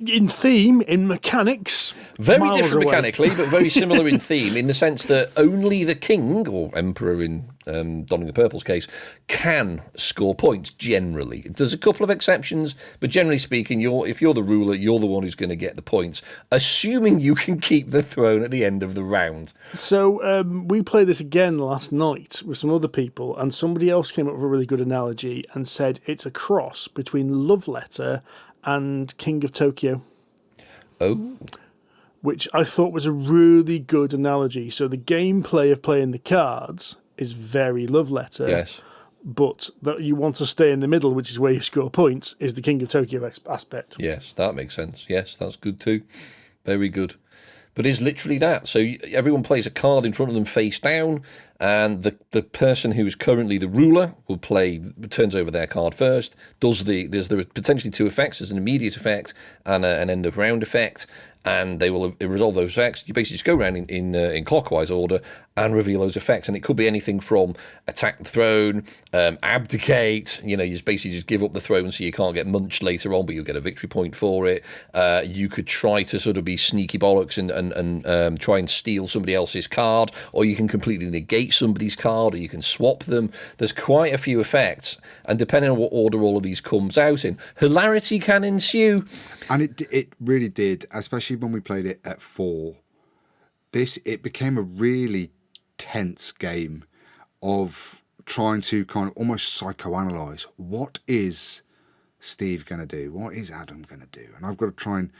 In theme, in mechanics. Very different mechanically, but very similar in theme, in the sense that only the king, or emperor in Donning the Purple's case, can score points, generally. There's a couple of exceptions, but generally speaking, if you're the ruler, you're the one who's going to get the points, assuming you can keep the throne at the end of the round. So we played this again last night with some other people, and somebody else came up with a really good analogy and said it's a cross between Love Letter and King of Tokyo. Oh. Which I thought was a really good analogy. So the gameplay of playing the cards is very Love Letter. Yes. But that you want to stay in the middle, which is where you score points, is the King of Tokyo aspect. Yes, that makes sense. Yes, that's good too. Very good. But it's literally that. So everyone plays a card in front of them face down, and the person who is currently the ruler turns over their card first. There are potentially 2 effects. There's an immediate effect and an end of round effect, and they will resolve those effects. You basically just go around in clockwise order and reveal those effects, and it could be anything from attack the throne, abdicate. You basically just give up the throne so you can't get munched later on, but you'll get a victory point for it. You could try to sort of be sneaky bollocks and try and steal somebody else's card, or you can completely negate rotate somebody's card, or you can swap them. There's quite a few effects, and depending on what order all of these comes out in, hilarity can ensue. And it really did, especially when we played it at 4. It became a really tense game of trying to kind of almost psychoanalyze what is Steve going to do, what is Adam going to do, and I've got to try and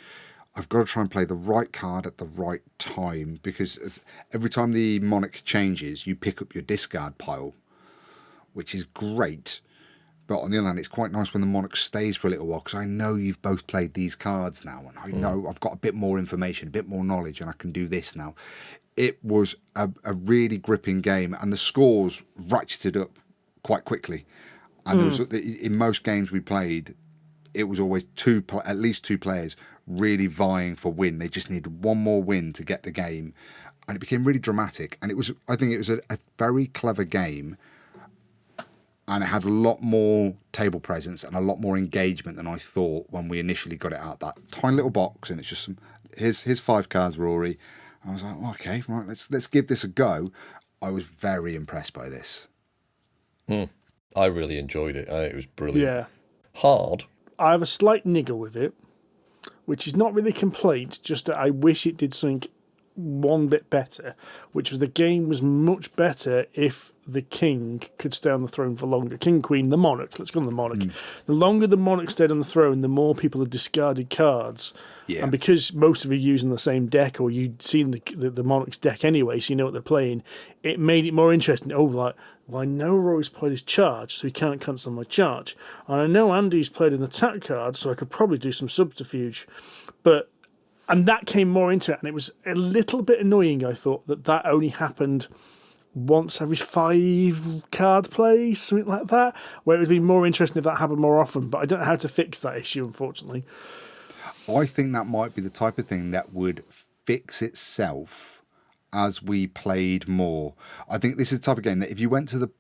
play the right card at the right time, because every time the monarch changes, you pick up your discard pile, which is great. But on the other hand, it's quite nice when the monarch stays for a little while, because I know you've both played these cards now, and I know I've got a bit more information, a bit more knowledge, and I can do this now. It was a really gripping game, and the scores ratcheted up quite quickly. And there was, in most games we played, it was always at least two players really vying for win. They just needed one more win to get the game, and it became really dramatic. And I think it was a very clever game. And it had a lot more table presence and a lot more engagement than I thought when we initially got it out. That tiny little box, and it's just here's 5 cards, Rory. And I was like, oh, okay, right, let's give this a go. I was very impressed by this. I really enjoyed it. It was brilliant. Yeah. Hard. I have a slight niggle with it, which is not really a complaint, just that I wish it did something one bit better, which was the game was much better if the king could stay on the throne for longer. King, queen, the monarch. Let's go on the monarch. The longer the monarch stayed on the throne, the more people had discarded cards. Yeah. And because most of you are using the same deck, or you'd seen the monarch's deck anyway, so you know what they're playing, it made it more interesting. Oh, like, well, I know Rory's played his charge, so he can't cancel my charge. And I know Andy's played an attack card, so I could probably do some subterfuge. And that came more into it, and it was a little bit annoying, I thought, that only happened once every 5 card plays, something like that, where it would be more interesting if that happened more often, but I don't know how to fix that issue, unfortunately. I think that might be the type of thing that would fix itself as we played more. I think this is the type of game that if you went to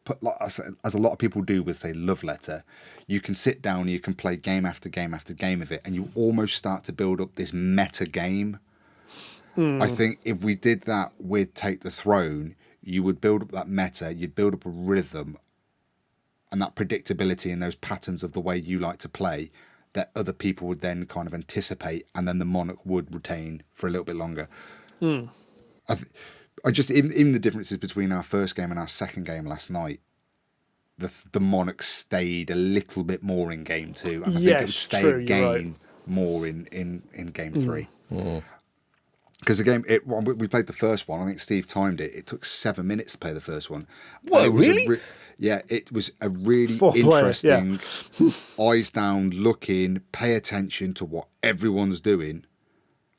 as a lot of people do with, say, Love Letter, you can sit down, you can play game after game after game of it, and you almost start to build up this meta game. I think if we did that with Take the Throne, you would build up that meta, you'd build up a rhythm and that predictability and those patterns of the way you like to play that other people would then kind of anticipate, and then the monarch would retain for a little bit longer. I just even the differences between our first game and our second game last night, the monarch stayed a little bit more in game 2, and I think it would stay again more in game 3. Because the game, we played the first one. I think Steve timed it. It took 7 minutes to play the first one. What, really? It was a really Players, interesting, eyes down, looking, pay attention to what everyone's doing,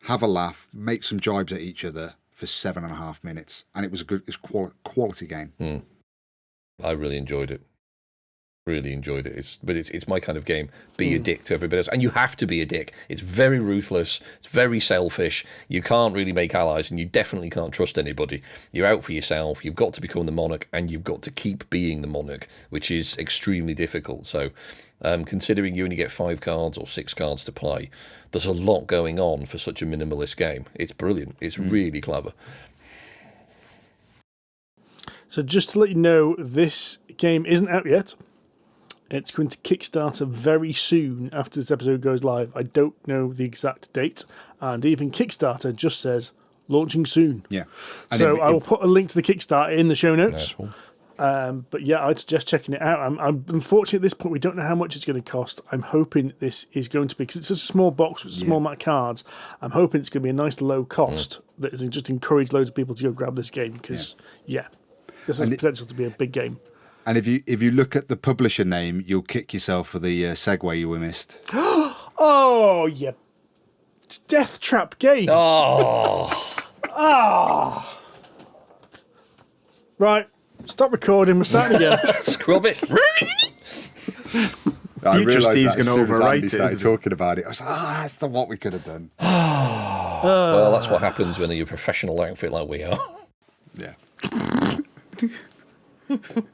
have a laugh, make some jibes at each other for 7.5 minutes, and it was quality game. I really enjoyed it. Really enjoyed it. It's my kind of game. Be a dick to everybody else, and you have to be a dick. It's very ruthless. It's very selfish. You can't really make allies, and you definitely can't trust anybody. You're out for yourself. You've got to become the monarch, and you've got to keep being the monarch, which is extremely difficult. So, considering you only get 5 cards or 6 cards to play, there's a lot going on for such a minimalist game. It's brilliant. It's really clever. So just to let you know, this game isn't out yet. It's going to Kickstarter very soon after this episode goes live. I don't know the exact date, and even Kickstarter just says launching soon. Yeah. And so I will put a link to the Kickstarter in the show notes. But yeah, I'd suggest checking it out. I'm unfortunately at this point we don't know how much it's going to cost. I'm hoping this is going to be, because it's such a small box with a small amount of cards, I'm hoping it's going to be a nice low cost that is just encourage loads of people to go grab this game, because this has potential to be a big game. And if you look at the publisher name, you'll kick yourself for the segue you missed. Oh yeah, it's Deathtrap Games. Right, stop recording. We're starting again. Scrub it. I Future realised Steve's that as gonna soon as overwrite Andy it, started isn't he? talking about it. I was like, that's what we could have done. Well, that's what happens when you're a professional outfit like we are. Yeah.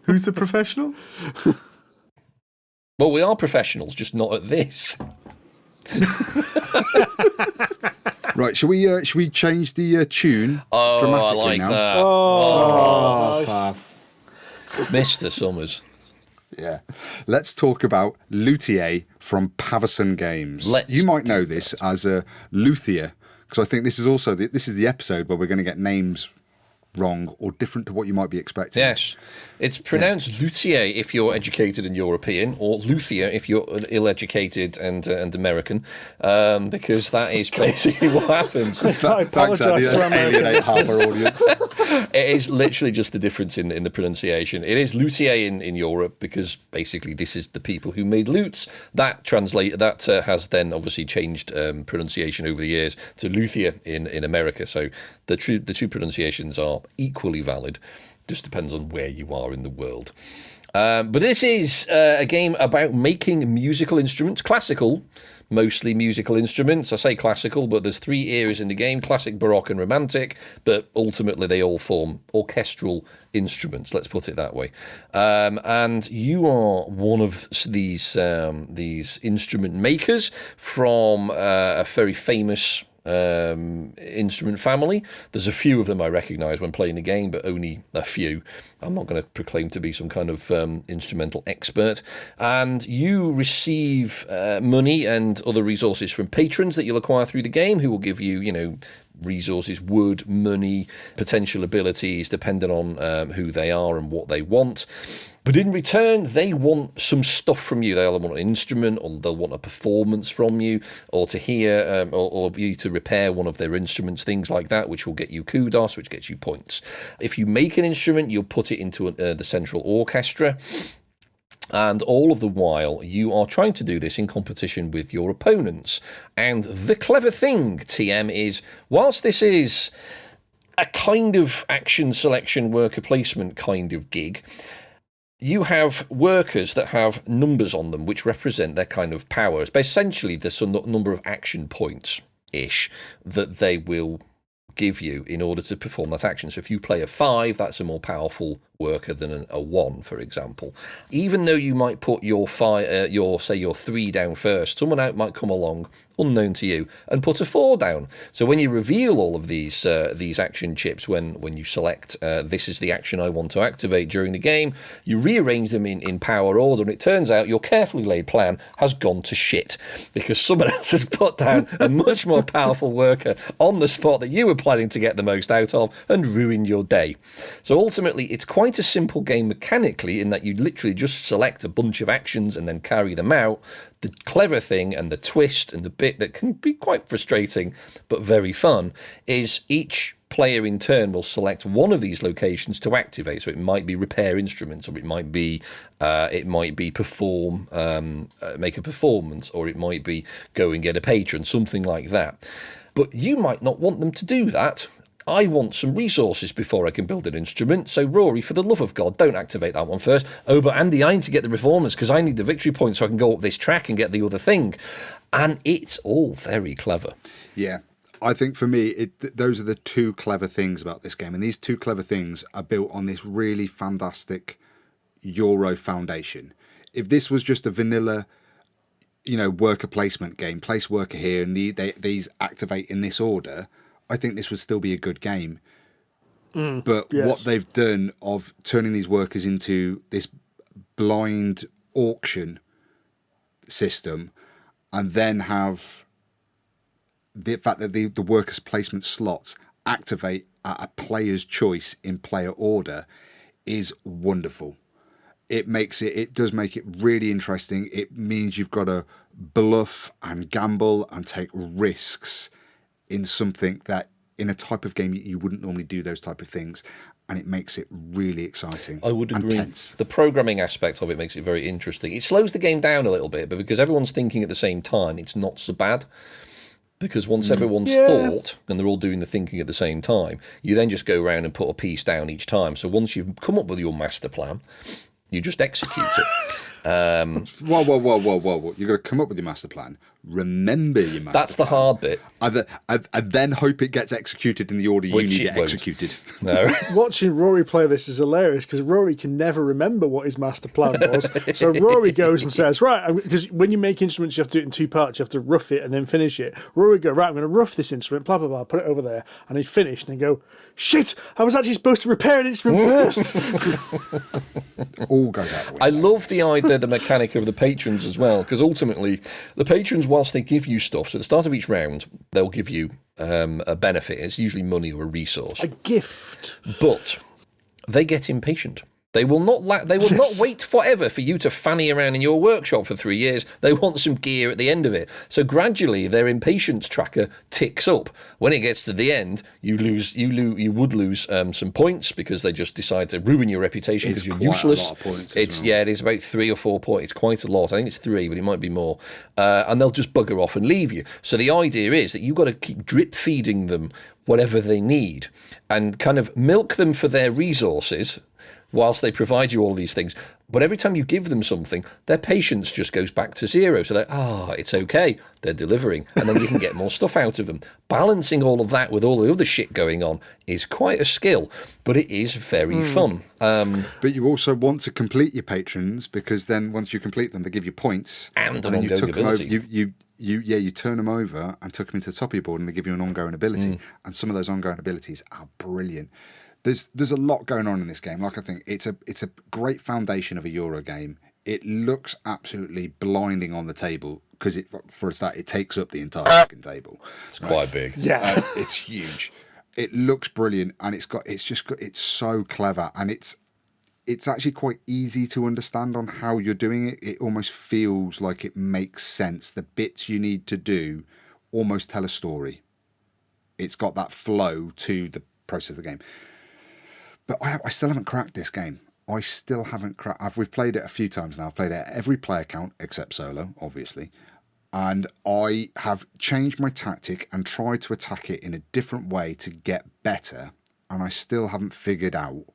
Who's the professional? Well, we are professionals, just not at this. Right, should we change the tune Oh, I dramatically like now? that. Oh, nice. Mr. Summers. Yeah. Let's talk about Luthier from Pavison Games. You might know this as a Luthier, because I think this is also this is the episode where we're going to get names wrong or different to what you might be expecting. Yes. It's pronounced Luthier if you're educated and European, or Luthier if you're ill-educated and American, because that is basically what happens. I apologise to alienate half our audience. It is literally just the difference in the pronunciation. It is Luthier in Europe because basically this is the people who made lutes. That has then obviously changed pronunciation over the years to Luthier in America. So the two pronunciations are equally valid. Just depends on where you are in the world. But this is a game about making musical instruments, classical, mostly musical instruments. I say classical, but there's 3 eras in the game, classic, baroque and romantic, but ultimately they all form orchestral instruments, let's put it that way. And you are one of these instrument makers from a very famous instrument family. There's a few of them I recognise when playing the game, but only a few. I'm not going to proclaim to be some kind of instrumental expert. And you receive money and other resources from patrons that you'll acquire through the game, who will give you, resources, wood, money, potential abilities, depending on who they are and what they want. But in return, they want some stuff from you. They'll want an instrument, or they'll want a performance from you, or to hear, or you to repair one of their instruments, things like that, which will get you kudos, which gets you points. If you make an instrument, you'll put it into the central orchestra. And all of the while, you are trying to do this in competition with your opponents. And the clever thing, TM, is whilst this is a kind of action selection worker placement kind of gig, you have workers that have numbers on them which represent their kind of powers. But essentially, there's some number of action points-ish that they will give you in order to perform that action. So if you play a 5, that's a more powerful worker than a 1, for example. Even though you might put your 3 down first, someone out might come along, unknown to you, and put a 4 down. So when you reveal all of these action chips, when you select this is the action I want to activate during the game, you rearrange them in power order, and it turns out your carefully laid plan has gone to shit because someone else has put down a much more powerful worker on the spot that you were planning to get the most out of and ruined your day. So ultimately, it's quite a simple game mechanically in that you literally just select a bunch of actions and then carry them out. The clever thing and the twist and the bit that can be quite frustrating but very fun is each player in turn will select one of these locations to activate. So it might be repair instruments, or it might be perform, make a performance, or it might be go and get a patron, something like that. But you might not want them to do that. I want some resources before I can build an instrument. So, Rory, for the love of God, don't activate that one first. Oh, but Andy, I need to get the performance because I need the victory point so I can go up this track and get the other thing. And it's all very clever. Yeah. I think for me, those are the 2 clever things about this game. And these 2 clever things are built on this really fantastic Euro foundation. If this was just a vanilla, worker placement game, place worker here, and these activate in this order, I think this would still be a good game. But yes. What they've done of turning these workers into this blind auction system, and then have the fact that the workers' placement slots activate at a player's choice in player order, is wonderful. It does make it really interesting. It means you've got to bluff and gamble and take risks in something that in a type of game you wouldn't normally do those type of things, and it makes it really exciting. I would agree. Tense. The programming aspect of it makes it very interesting. It slows the game down a little bit, but because everyone's thinking at the same time, it's not so bad. Because once everyone's thought and they're all doing the thinking at the same time, you then just go around and put a piece down each time. So once you've come up with your master plan, you just execute it. Whoa. You've got to come up with your master plan. Remember your master That's the plan. hard bit. And then hope it gets executed in the order you need it executed. No. Watching Rory play this is hilarious because Rory can never remember what his master plan was. So Rory goes and says, right, because when you make instruments, you have to do it in two parts. You have to rough it and then finish it. Rory would go, right, I'm going to rough this instrument, blah, blah, blah, put it over there. And he'd finish and then go, shit, I was actually supposed to repair an instrument first. All goes out the window. I love the idea, the mechanic of the patrons as well, because ultimately the patrons, whilst they give you stuff, so at the start of each round, they'll give you a benefit. It's usually money or a resource. A gift. But they get impatient. They will not not wait forever for you to fanny around in your workshop for 3 years. They want some gear at the end of it. So gradually their impatience tracker ticks up. When it gets to the end, you would lose some points because they just decide to ruin your reputation because you're useless. A lot of points It is about 3 or 4 points. It's quite a lot. I think it's 3, but it might be more. And they'll just bugger off and leave you. So the idea is that you've got to keep drip feeding them whatever they need and kind of milk them for their resources whilst they provide you all these things. But every time you give them something, their patience just goes back to 0. So they're, it's okay, they're delivering. And then you can get more stuff out of them. Balancing all of that with all the other shit going on is quite a skill, but it is very fun. But you also want to complete your patrons because then once you complete them, they give you points. And an then you ongoing took them over, ability. you turn them over and took them into the top of your board and they give you an ongoing ability. And some of those ongoing abilities are brilliant. There's a lot going on in this game. Like I think it's a great foundation of a Euro game. It looks absolutely blinding on the table because for a start it takes up the entire fucking table. It's quite big. Yeah. It's huge. It looks brilliant and it's so clever and it's actually quite easy to understand on how you're doing it. It almost feels like it makes sense. The bits you need to do almost tell a story. It's got that flow to the process of the game. But I still haven't cracked this game. I still haven't cracked. We've played it a few times now. I've played it at every player count except solo, obviously. And I have changed my tactic and tried to attack it in a different way to get better. And I still haven't figured out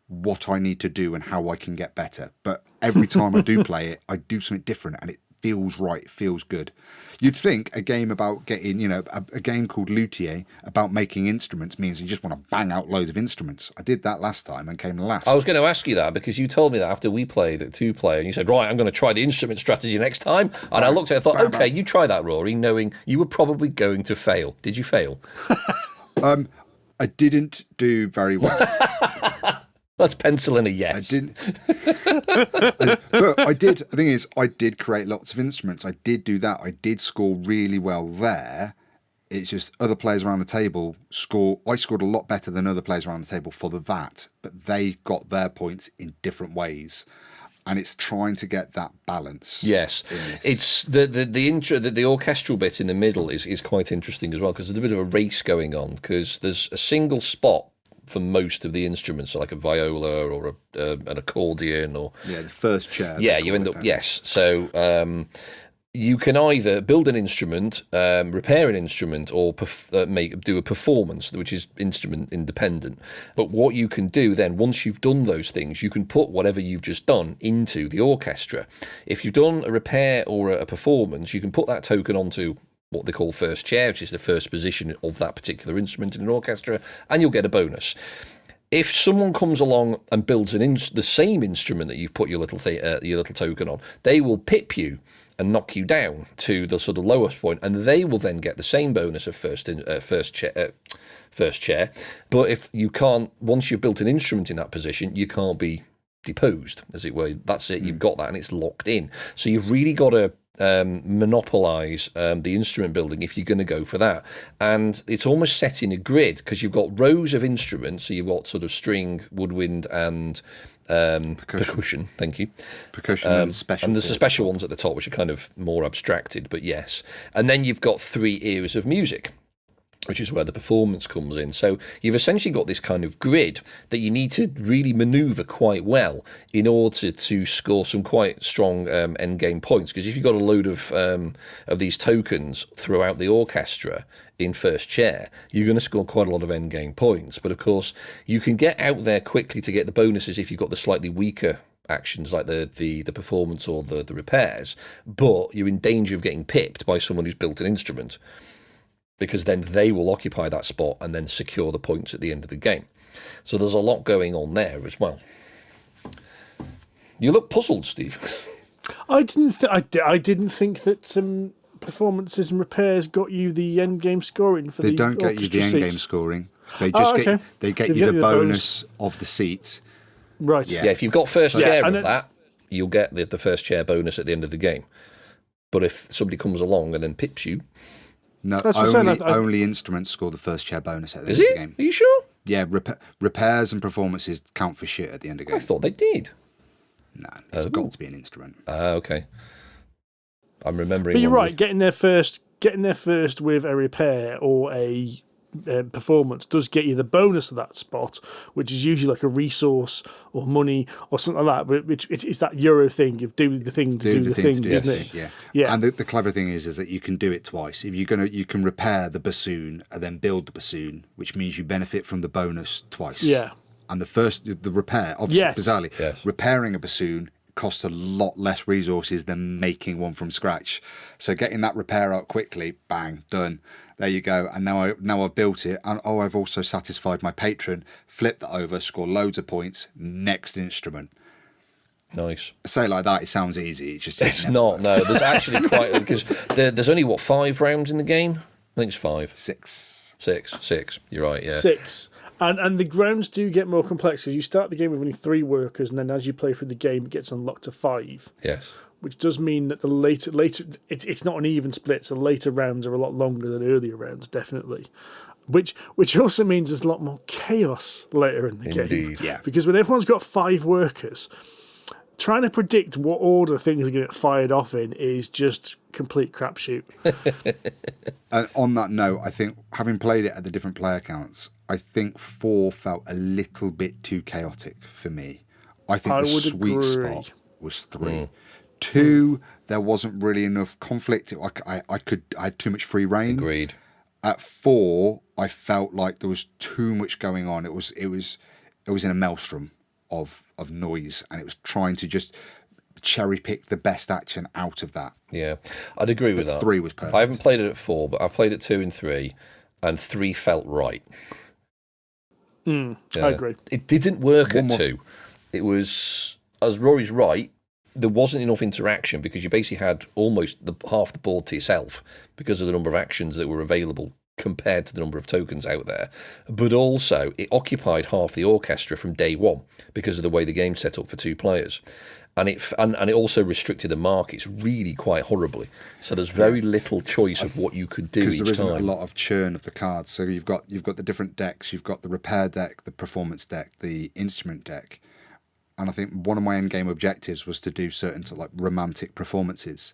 what I need to do and how I can get better. But every time I do play it, I do something different and it feels right, it feels good. You'd think a game about getting, a game called Luthier about making instruments means you just want to bang out loads of instruments. I did that last time and came last. I was going to ask you that because you told me that after we played at 2-player and you said, right, I'm going to try the instrument strategy next time. And I looked at it and thought, okay, you try that, Rory, knowing you were probably going to fail. Did you fail? I didn't do very well. Let's pencil in a yes. I didn't. But I did. The thing is, I did create lots of instruments. I did do that. I did score really well there. It's just other players around the table I scored a lot better than other players around the table for that. But they got their points in different ways. And it's trying to get that balance. Yes, it's the orchestral bit in the middle is quite interesting as well because there's a bit of a race going on because there's a single spot for most of the instruments, so like a viola or an accordion or the first chair. Yeah, you end up So you can either build an instrument, repair an instrument, or do a performance, which is instrument independent. But what you can do then, once you've done those things, you can put whatever you've just done into the orchestra. If you've done a repair or a performance, you can put that token onto what they call first chair, which is the first position of that particular instrument in an orchestra, and you'll get a bonus. If someone comes along and builds the same instrument that you've put your little token on, they will pip you and knock you down to the sort of lowest point, and they will then get the same bonus of first chair. But if you can't, once you've built an instrument in that position, you can't be deposed, as it were. That's it. You've got that, and it's locked in. So you've really got to monopolize the instrument building if you're going to go for that. And it's almost set in a grid because you've got rows of instruments. So you've got sort of string, woodwind, and percussion. Thank you. Percussion and special. And there's the special ones at the top, which are kind of more abstracted, but yes. And then you've got 3 eras of music, which is where the performance comes in. So you've essentially got this kind of grid that you need to really manoeuvre quite well in order to score some quite strong end-game points. Because if you've got a load of these tokens throughout the orchestra in first chair, you're going to score quite a lot of end-game points. But of course, you can get out there quickly to get the bonuses if you've got the slightly weaker actions like the performance or the repairs, but you're in danger of getting pipped by someone who's built an instrument, because then they will occupy that spot and then secure the points at the end of the game. So there's a lot going on there as well. You look puzzled, Steve. I didn't think that some performances and repairs got you the end game scoring for They the don't get you the end game seats. scoring. They just okay. get you the bonus of the seats. Right. Yeah, if you've got first chair and of that, you'll get the first chair bonus at the end of the game. But if somebody comes along and then pips you... No, That's what I'm saying, only instruments score the first chair bonus at the Is end of it? the game. Are you sure? Yeah, repairs and performances count for shit at the end of the I game. thought they did. No, it's got to be an instrument. Okay. I'm remembering. But you're right. Getting there first with a repair or a performance does get you the bonus of that spot, which is usually like a resource or money or something like that. Which it's that Euro thing of do the thing to do the thing, isn't it? Yeah. Yeah. And the clever thing is that you can do it twice. If you can repair the bassoon and then build the bassoon, which means you benefit from the bonus twice. Yeah. And the repair, obviously, bizarrely, repairing a bassoon costs a lot less resources than making one from scratch. So getting that repair out quickly, bang, done. There you go. And now I've built it, and I've also satisfied my patron. Flip that over, score loads of points. Next instrument. Nice. Say it like that, it sounds easy. It's not. No, there's actually quite because there's only 5 rounds in the game. I think it's 5. 6. 6. You're right. Yeah. 6. And the grounds do get more complex because you start the game with only 3 workers, and then as you play through the game, it gets unlocked to 5. Yes. Which does mean that the later it's not an even split, so later rounds are a lot longer than earlier rounds, definitely. Which also means there's a lot more chaos later in the game. Yeah. Because when everyone's got 5 workers, trying to predict what order things are going to get fired off in is just complete crapshoot. On that note, I think having played it at the different player counts, I think 4 felt a little bit too chaotic for me. I think the sweet spot was 3. 2, there wasn't really enough conflict. I had too much free reign. Agreed. At 4, I felt like there was too much going on. It was in a maelstrom of noise, and it was trying to just cherry pick the best action out of that. Yeah, I'd agree with that. 3 was perfect. I haven't played it at 4, but I've played it 2 and 3, and 3 felt right. I agree. It didn't work at 2. It was, as Rory's right, there wasn't enough interaction because you basically had almost half the board to yourself because of the number of actions that were available compared to the number of tokens out there. But also, it occupied half the orchestra from day one because of the way the game's set up for 2 players. And it also restricted the markets really quite horribly. So there's very little choice of what you could do each time. Because there isn't a lot of churn of the cards. So you've got the different decks. You've got the repair deck, the performance deck, the instrument deck. And I think one of my end game objectives was to do certain romantic performances.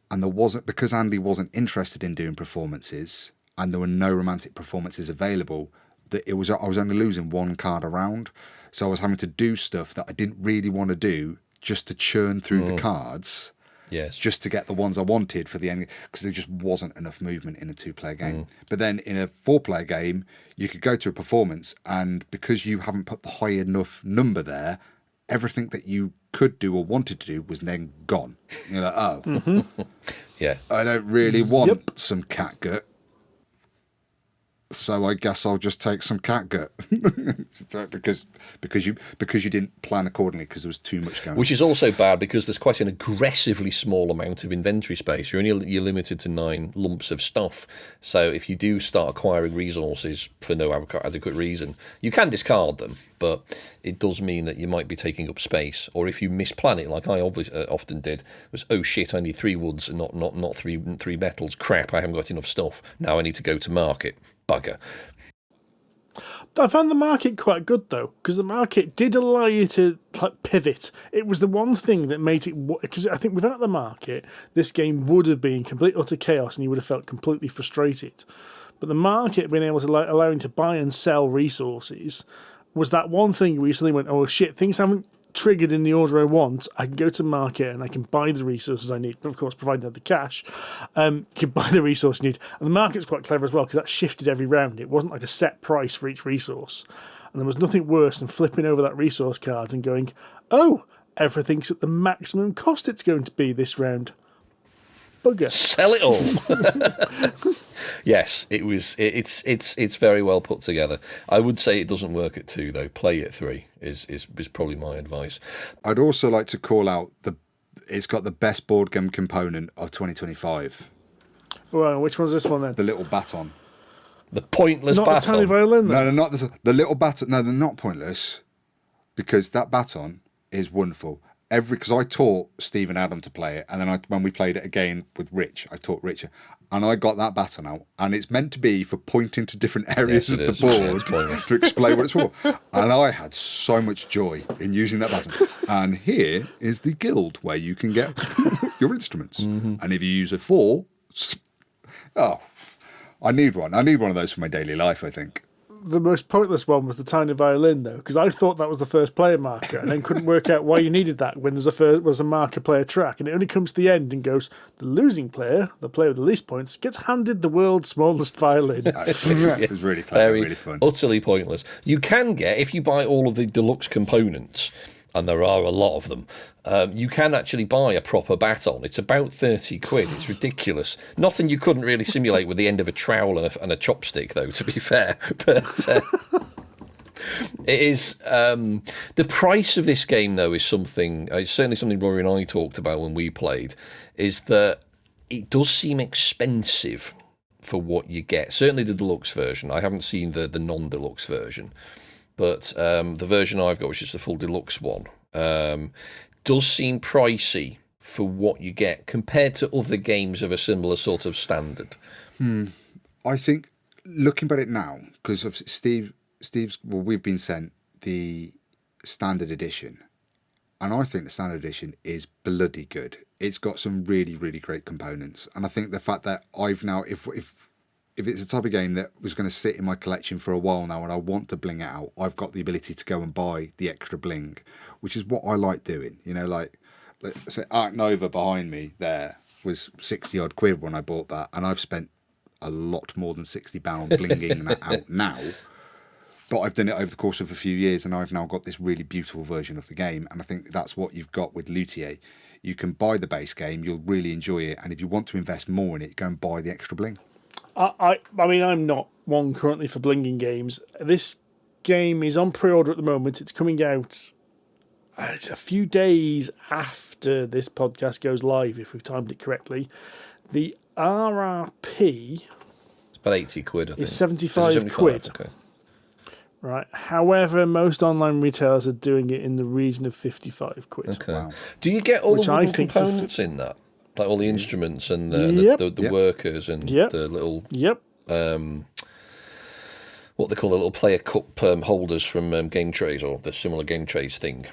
And there wasn't, because Andy wasn't interested in doing performances and there were no romantic performances available, that I was only losing 1 card a round. So I was having to do stuff that I didn't really want to do just to churn through the cards. Yes. Just to get the ones I wanted for the end, because there just wasn't enough movement in a 2-player game. But then in a 4-player game, you could go to a performance, and because you haven't put the high enough number there, everything that you could do or wanted to do was then gone. You're like, oh, Yeah. I don't really want some catgut, so I guess I'll just take some catgut because you didn't plan accordingly because there was too much going on. Which is also bad because there's quite an aggressively small amount of inventory space. You're limited to 9 lumps of stuff. So if you do start acquiring resources for no adequate reason, you can discard them, but it does mean that you might be taking up space. Or if you misplan it, like I often did, was, oh shit, I need 3 woods and not 3 metals. Crap, I haven't got enough stuff. Now I need to go to market. Bugger. I found the market quite good though, because the market did allow you to pivot. It was the one thing that made it, because I think without the market, this game would have been complete utter chaos, and you would have felt completely frustrated. But the market being able to allowing to buy and sell resources was that one thing where you suddenly went, oh shit, things haven't triggered in the order I want. I can go to market and I can buy the resources I need, of course, provided I have the cash. You can buy the resource you need. And the market's quite clever as well, because that shifted every round. It wasn't like a set price for each resource. And there was nothing worse than flipping over that resource card and going, oh, everything's at the maximum cost it's going to be this round. Bugger. Sell it all. Yes, it was. It's very well put together. I would say it doesn't work at 2 though. Play at 3 is probably my advice. I'd also like to call out it's got the best board game component of 2025. Well, which one's this one then? The little baton. The pointless Not baton. the tiny violin, though. No, not the little baton. No, they're not pointless, because that baton is wonderful. Because I taught Steve and Adam to play it, and then when we played it again with Rich, I taught Richard, and I got that baton out, and it's meant to be for pointing to different areas of the board to explain what it's for. And I had so much joy in using that baton. And here is the guild where you can get your instruments, and if you use a 4, I need one. I need one of those for my daily life, I think. The most pointless one was the tiny violin, though, because I thought that was the first player marker, and then couldn't work out why you needed that when was a marker player track, and it only comes to the end and goes, the losing player, the player with the least points, gets handed the world's smallest violin. It was really clever, really fun. Utterly pointless. You can get, if you buy all of the deluxe components, and there are a lot of them, you can actually buy a proper baton. It's about 30 quid. It's ridiculous. Nothing you couldn't really simulate with the end of a trowel and a chopstick, though, to be fair. But it is... the price of this game, though, is something... It's certainly something Rory and I talked about when we played, is that it does seem expensive for what you get. Certainly the deluxe version. I haven't seen the non-deluxe version. But the version I've got, which is the full deluxe one, does seem pricey for what you get compared to other games of a similar sort of standard. I think, looking at it now, because of Steve's, we've been sent the standard edition, and I think the standard edition is bloody good. It's got some really, really great components, and I think the fact that I've now, if it's a type of game that was going to sit in my collection for a while now and I want to bling it out, I've got the ability to go and buy the extra bling, which is what I like doing. You know, like, let's say Arc Nova behind me there was 60 odd quid when I bought that, and I've spent a lot more than £60 blinging that out now. But I've done it over the course of a few years, and I've now got this really beautiful version of the game, and I think that's what you've got with Luthier. You can buy the base game, you'll really enjoy it, and if you want to invest more in it, go and buy the extra bling. I mean, I'm not one currently for blinging games. This game is on pre-order at the moment. It's coming out a few days after this podcast goes live, if we've timed it correctly. The RRP... It's about 80 quid, I think. Is 75 quid. Okay. Right. However, most online retailers are doing it in the region of 55 quid. Okay. Wow. Do you get all Which the I little think components in that? Like all the instruments and the Yep. workers and Yep. the little... Yep. what they call the little player cup holders from Game Trays, or the similar Game Trays thing.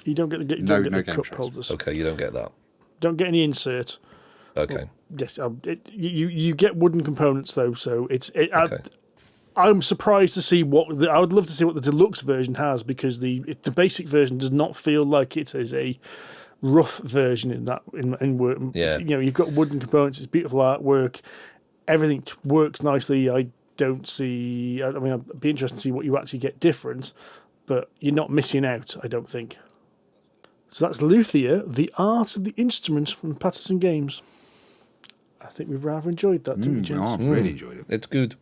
You don't get the, No the game cup trays. holders. Okay, you don't get that. Don't get any insert. Okay. Yes, you get wooden components though, so Okay. I'm surprised to see I would love to see what the deluxe version has, because the basic version does not feel like it is a rough version in work. Yeah. You know, you've got wooden components. It's beautiful artwork. Everything works nicely. I mean, I'd be interested to see what you actually get different, but you're not missing out, I don't think. So that's Luthier, The Art of the Instrument from Patterson Games. I think we've rather enjoyed that, didn't we, gents? I've really enjoyed it. It's good.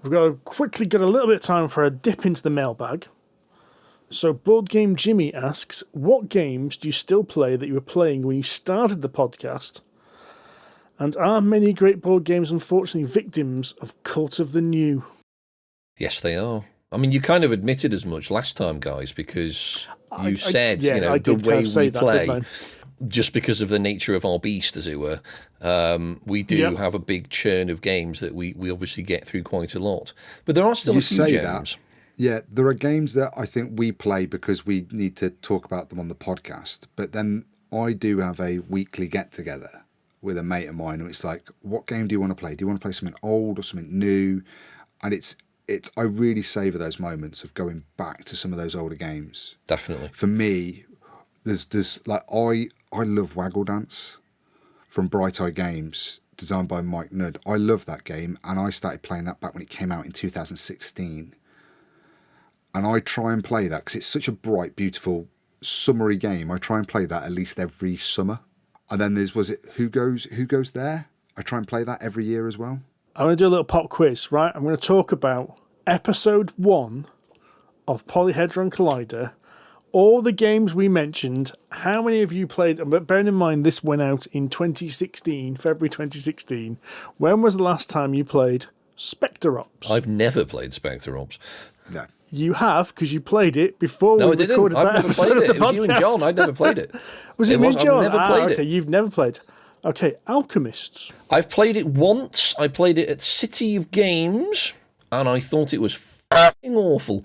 We've got to quickly get a little bit of time for a dip into the mailbag. So Board Game Jimmy asks, what games do you still play that you were playing when you started the podcast? And are many great board games unfortunately victims of Cult of the New? Yes, they are. I mean, you kind of admitted as much last time, guys, because you said, the way we play, just because of the nature of our beast, as it were, we do have a big churn of games that we obviously get through quite a lot. But there are still a few gems. That. Yeah, there are games that I think we play because we need to talk about them on the podcast. But then I do have a weekly get-together with a mate of mine, and it's like, what game do you want to play? Do you want to play something old or something new? And I really savour those moments of going back to some of those older games. Definitely. For me, there's like, I love Waggle Dance from Bright Eye Games, designed by Mike Nudd. I love that game, and I started playing that back when it came out in 2016. And I try and play that because it's such a bright, beautiful summery game. I try and play that at least every summer. And then was it Who Goes There? I try and play that every year as well. I'm going to do a little pop quiz, right? I'm going to talk about episode 1 of Polyhedron Collider. All the games we mentioned, how many of you played them? But bearing in mind this went out in 2016, February 2016. When was the last time you played Spectre Ops? I've never played Spectre Ops. No. You have, because you played it before we recorded that episode of the podcast. It was you and John. I'd never played it. Was it me and John? I've never played okay, it. You've never played. Okay, Alchemists. I've played it once. I played it at City of Games, and I thought it was f***ing awful.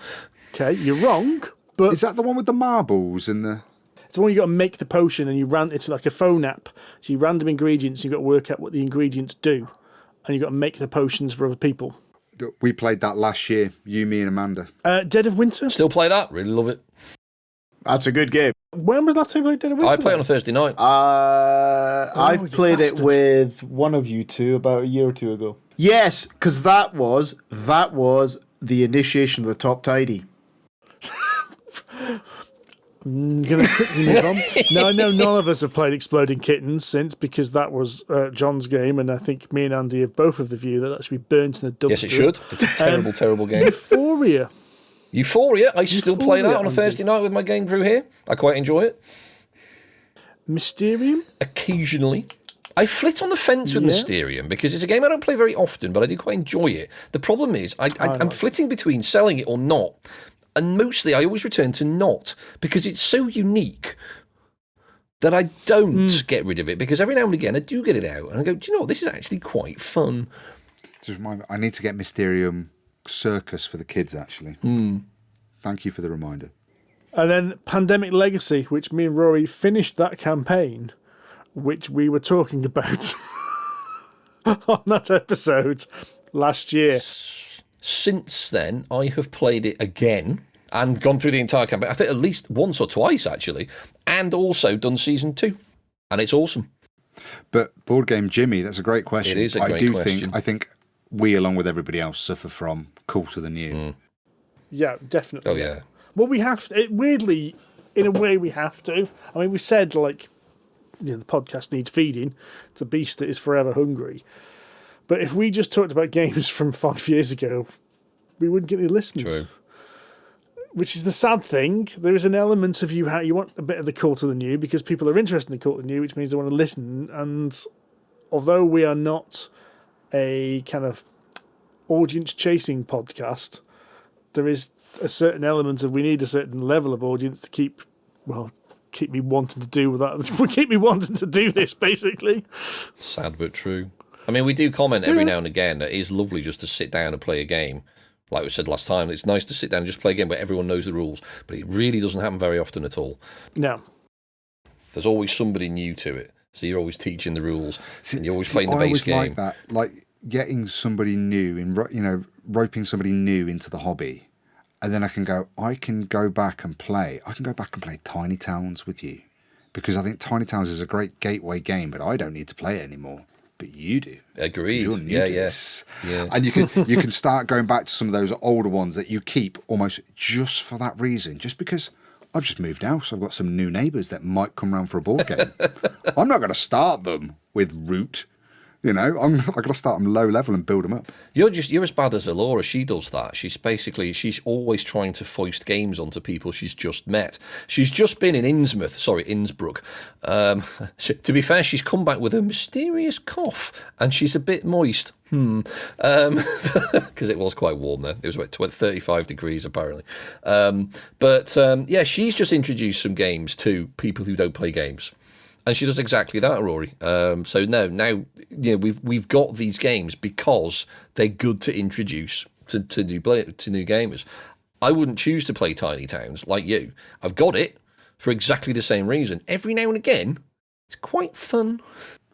Okay, you're wrong, but... Is that the one with the marbles and the... It's the one you got to make the potion, and it's like a phone app. So you random ingredients, you've got to work out what the ingredients do, and you've got to make the potions for other people. We played that last year, you, me and Amanda. Dead of Winter? Still play that. Really love it. That's a good game. When was the last time you played Dead of Winter? I play on a Thursday night. I've played it bastard. with one of you two about a year or two ago. Yes, because that was the initiation of the Top Tidy. I'm going to quickly move on. Now, I know none of us have played Exploding Kittens since, because that was John's game, and I think me and Andy have both of the view that should be burnt in a dumpster. Yes, it should. It's a terrible, terrible game. Euphoria. I still play that on a Andy. Thursday night with my game crew here. I quite enjoy it. Mysterium. Occasionally. I flit on the fence with Mysterium because it's a game I don't play very often, but I do quite enjoy it. The problem is I'm flitting between selling it or not, and mostly I always return to not, because it's so unique that I don't get rid of it, because every now and again I do get it out and I go, do you know what, this is actually quite fun. Just remind me, I need to get Mysterium Circus for the kids, actually. Thank you for the reminder. And then Pandemic Legacy, which me and Rory finished that campaign, which we were talking about on that episode last year. Since then, I have played it again and gone through the entire campaign. I think at least once or twice, actually, and also done season 2. And it's awesome. But Board Game Jimmy, that's a great question. It is a great question. I think we, along with everybody else, suffer from Cult of the New. Yeah, definitely. Oh, yeah. Well, we have to. Weirdly, in a way, we have to. I mean, we said, like, the podcast needs feeding. It's a beast that is forever hungry. But if we just talked about games from 5 years ago, we wouldn't get any listeners. True. Which is the sad thing. There is an element of you want a bit of the Cult of the New, because people are interested in the Cult of the New, which means they want to listen. And although we are not a kind of audience-chasing podcast, there is a certain element of we need a certain level of audience to keep me wanting to do that. Keep me wanting to do this, basically. Sad but true. I mean, we do comment every now and again that it is lovely just to sit down and play a game. Like we said last time, it's nice to sit down and just play a game where everyone knows the rules, but it really doesn't happen very often at all. No. There's always somebody new to it, so you're always teaching the rules, and you're always playing the base game. I always like that, like getting somebody new, roping somebody new into the hobby, and then I can go back and play Tiny Towns with you, because I think Tiny Towns is a great gateway game, but I don't need to play it anymore. But you do. Agreed. You're new to Yeah. this. And you can start going back to some of those older ones that you keep almost just for that reason. Just because I've just moved house, I've got some new neighbours that might come round for a board game. I'm not going to start them with Root. I've got to start them low level and build them up. You're as bad as Alora. She does that. She's always trying to foist games onto people she's just met. She's just been in Innsbruck. To be fair, she's come back with a mysterious cough, and she's a bit moist. Because it was quite warm there. It was about 35 degrees apparently. She's just introduced some games to people who don't play games. And she does exactly that, Rory. Now we've got these games because they're good to introduce to new gamers. I wouldn't choose to play Tiny Towns like you. I've got it for exactly the same reason. Every now and again, it's quite fun.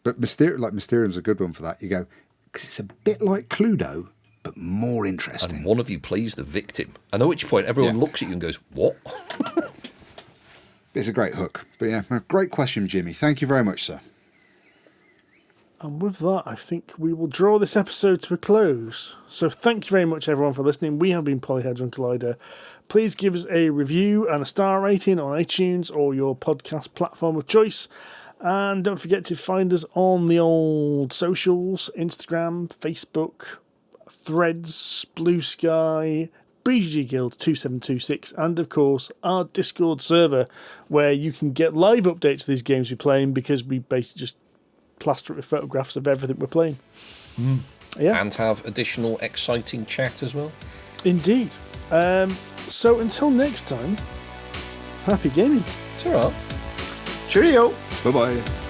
But Mysterium's a good one for that. You go, because it's a bit like Cluedo, but more interesting. And one of you plays the victim. And at which point everyone looks at you and goes, what? It's a great hook. But yeah, great question, Jimmy. Thank you very much, sir. And with that, I think we will draw this episode to a close. So thank you very much, everyone, for listening. We have been Polyhedron Collider. Please give us a review and a star rating on iTunes or your podcast platform of choice. And don't forget to find us on the old socials, Instagram, Facebook, Threads, Blue Sky, BGG Guild 2726, and of course our Discord server, where you can get live updates of these games we're playing, because we basically just plaster it with photographs of everything we're playing. Yeah. And have additional exciting chat as well. Indeed. So until next time, happy gaming. Ta-ra. Cheerio. Bye-bye.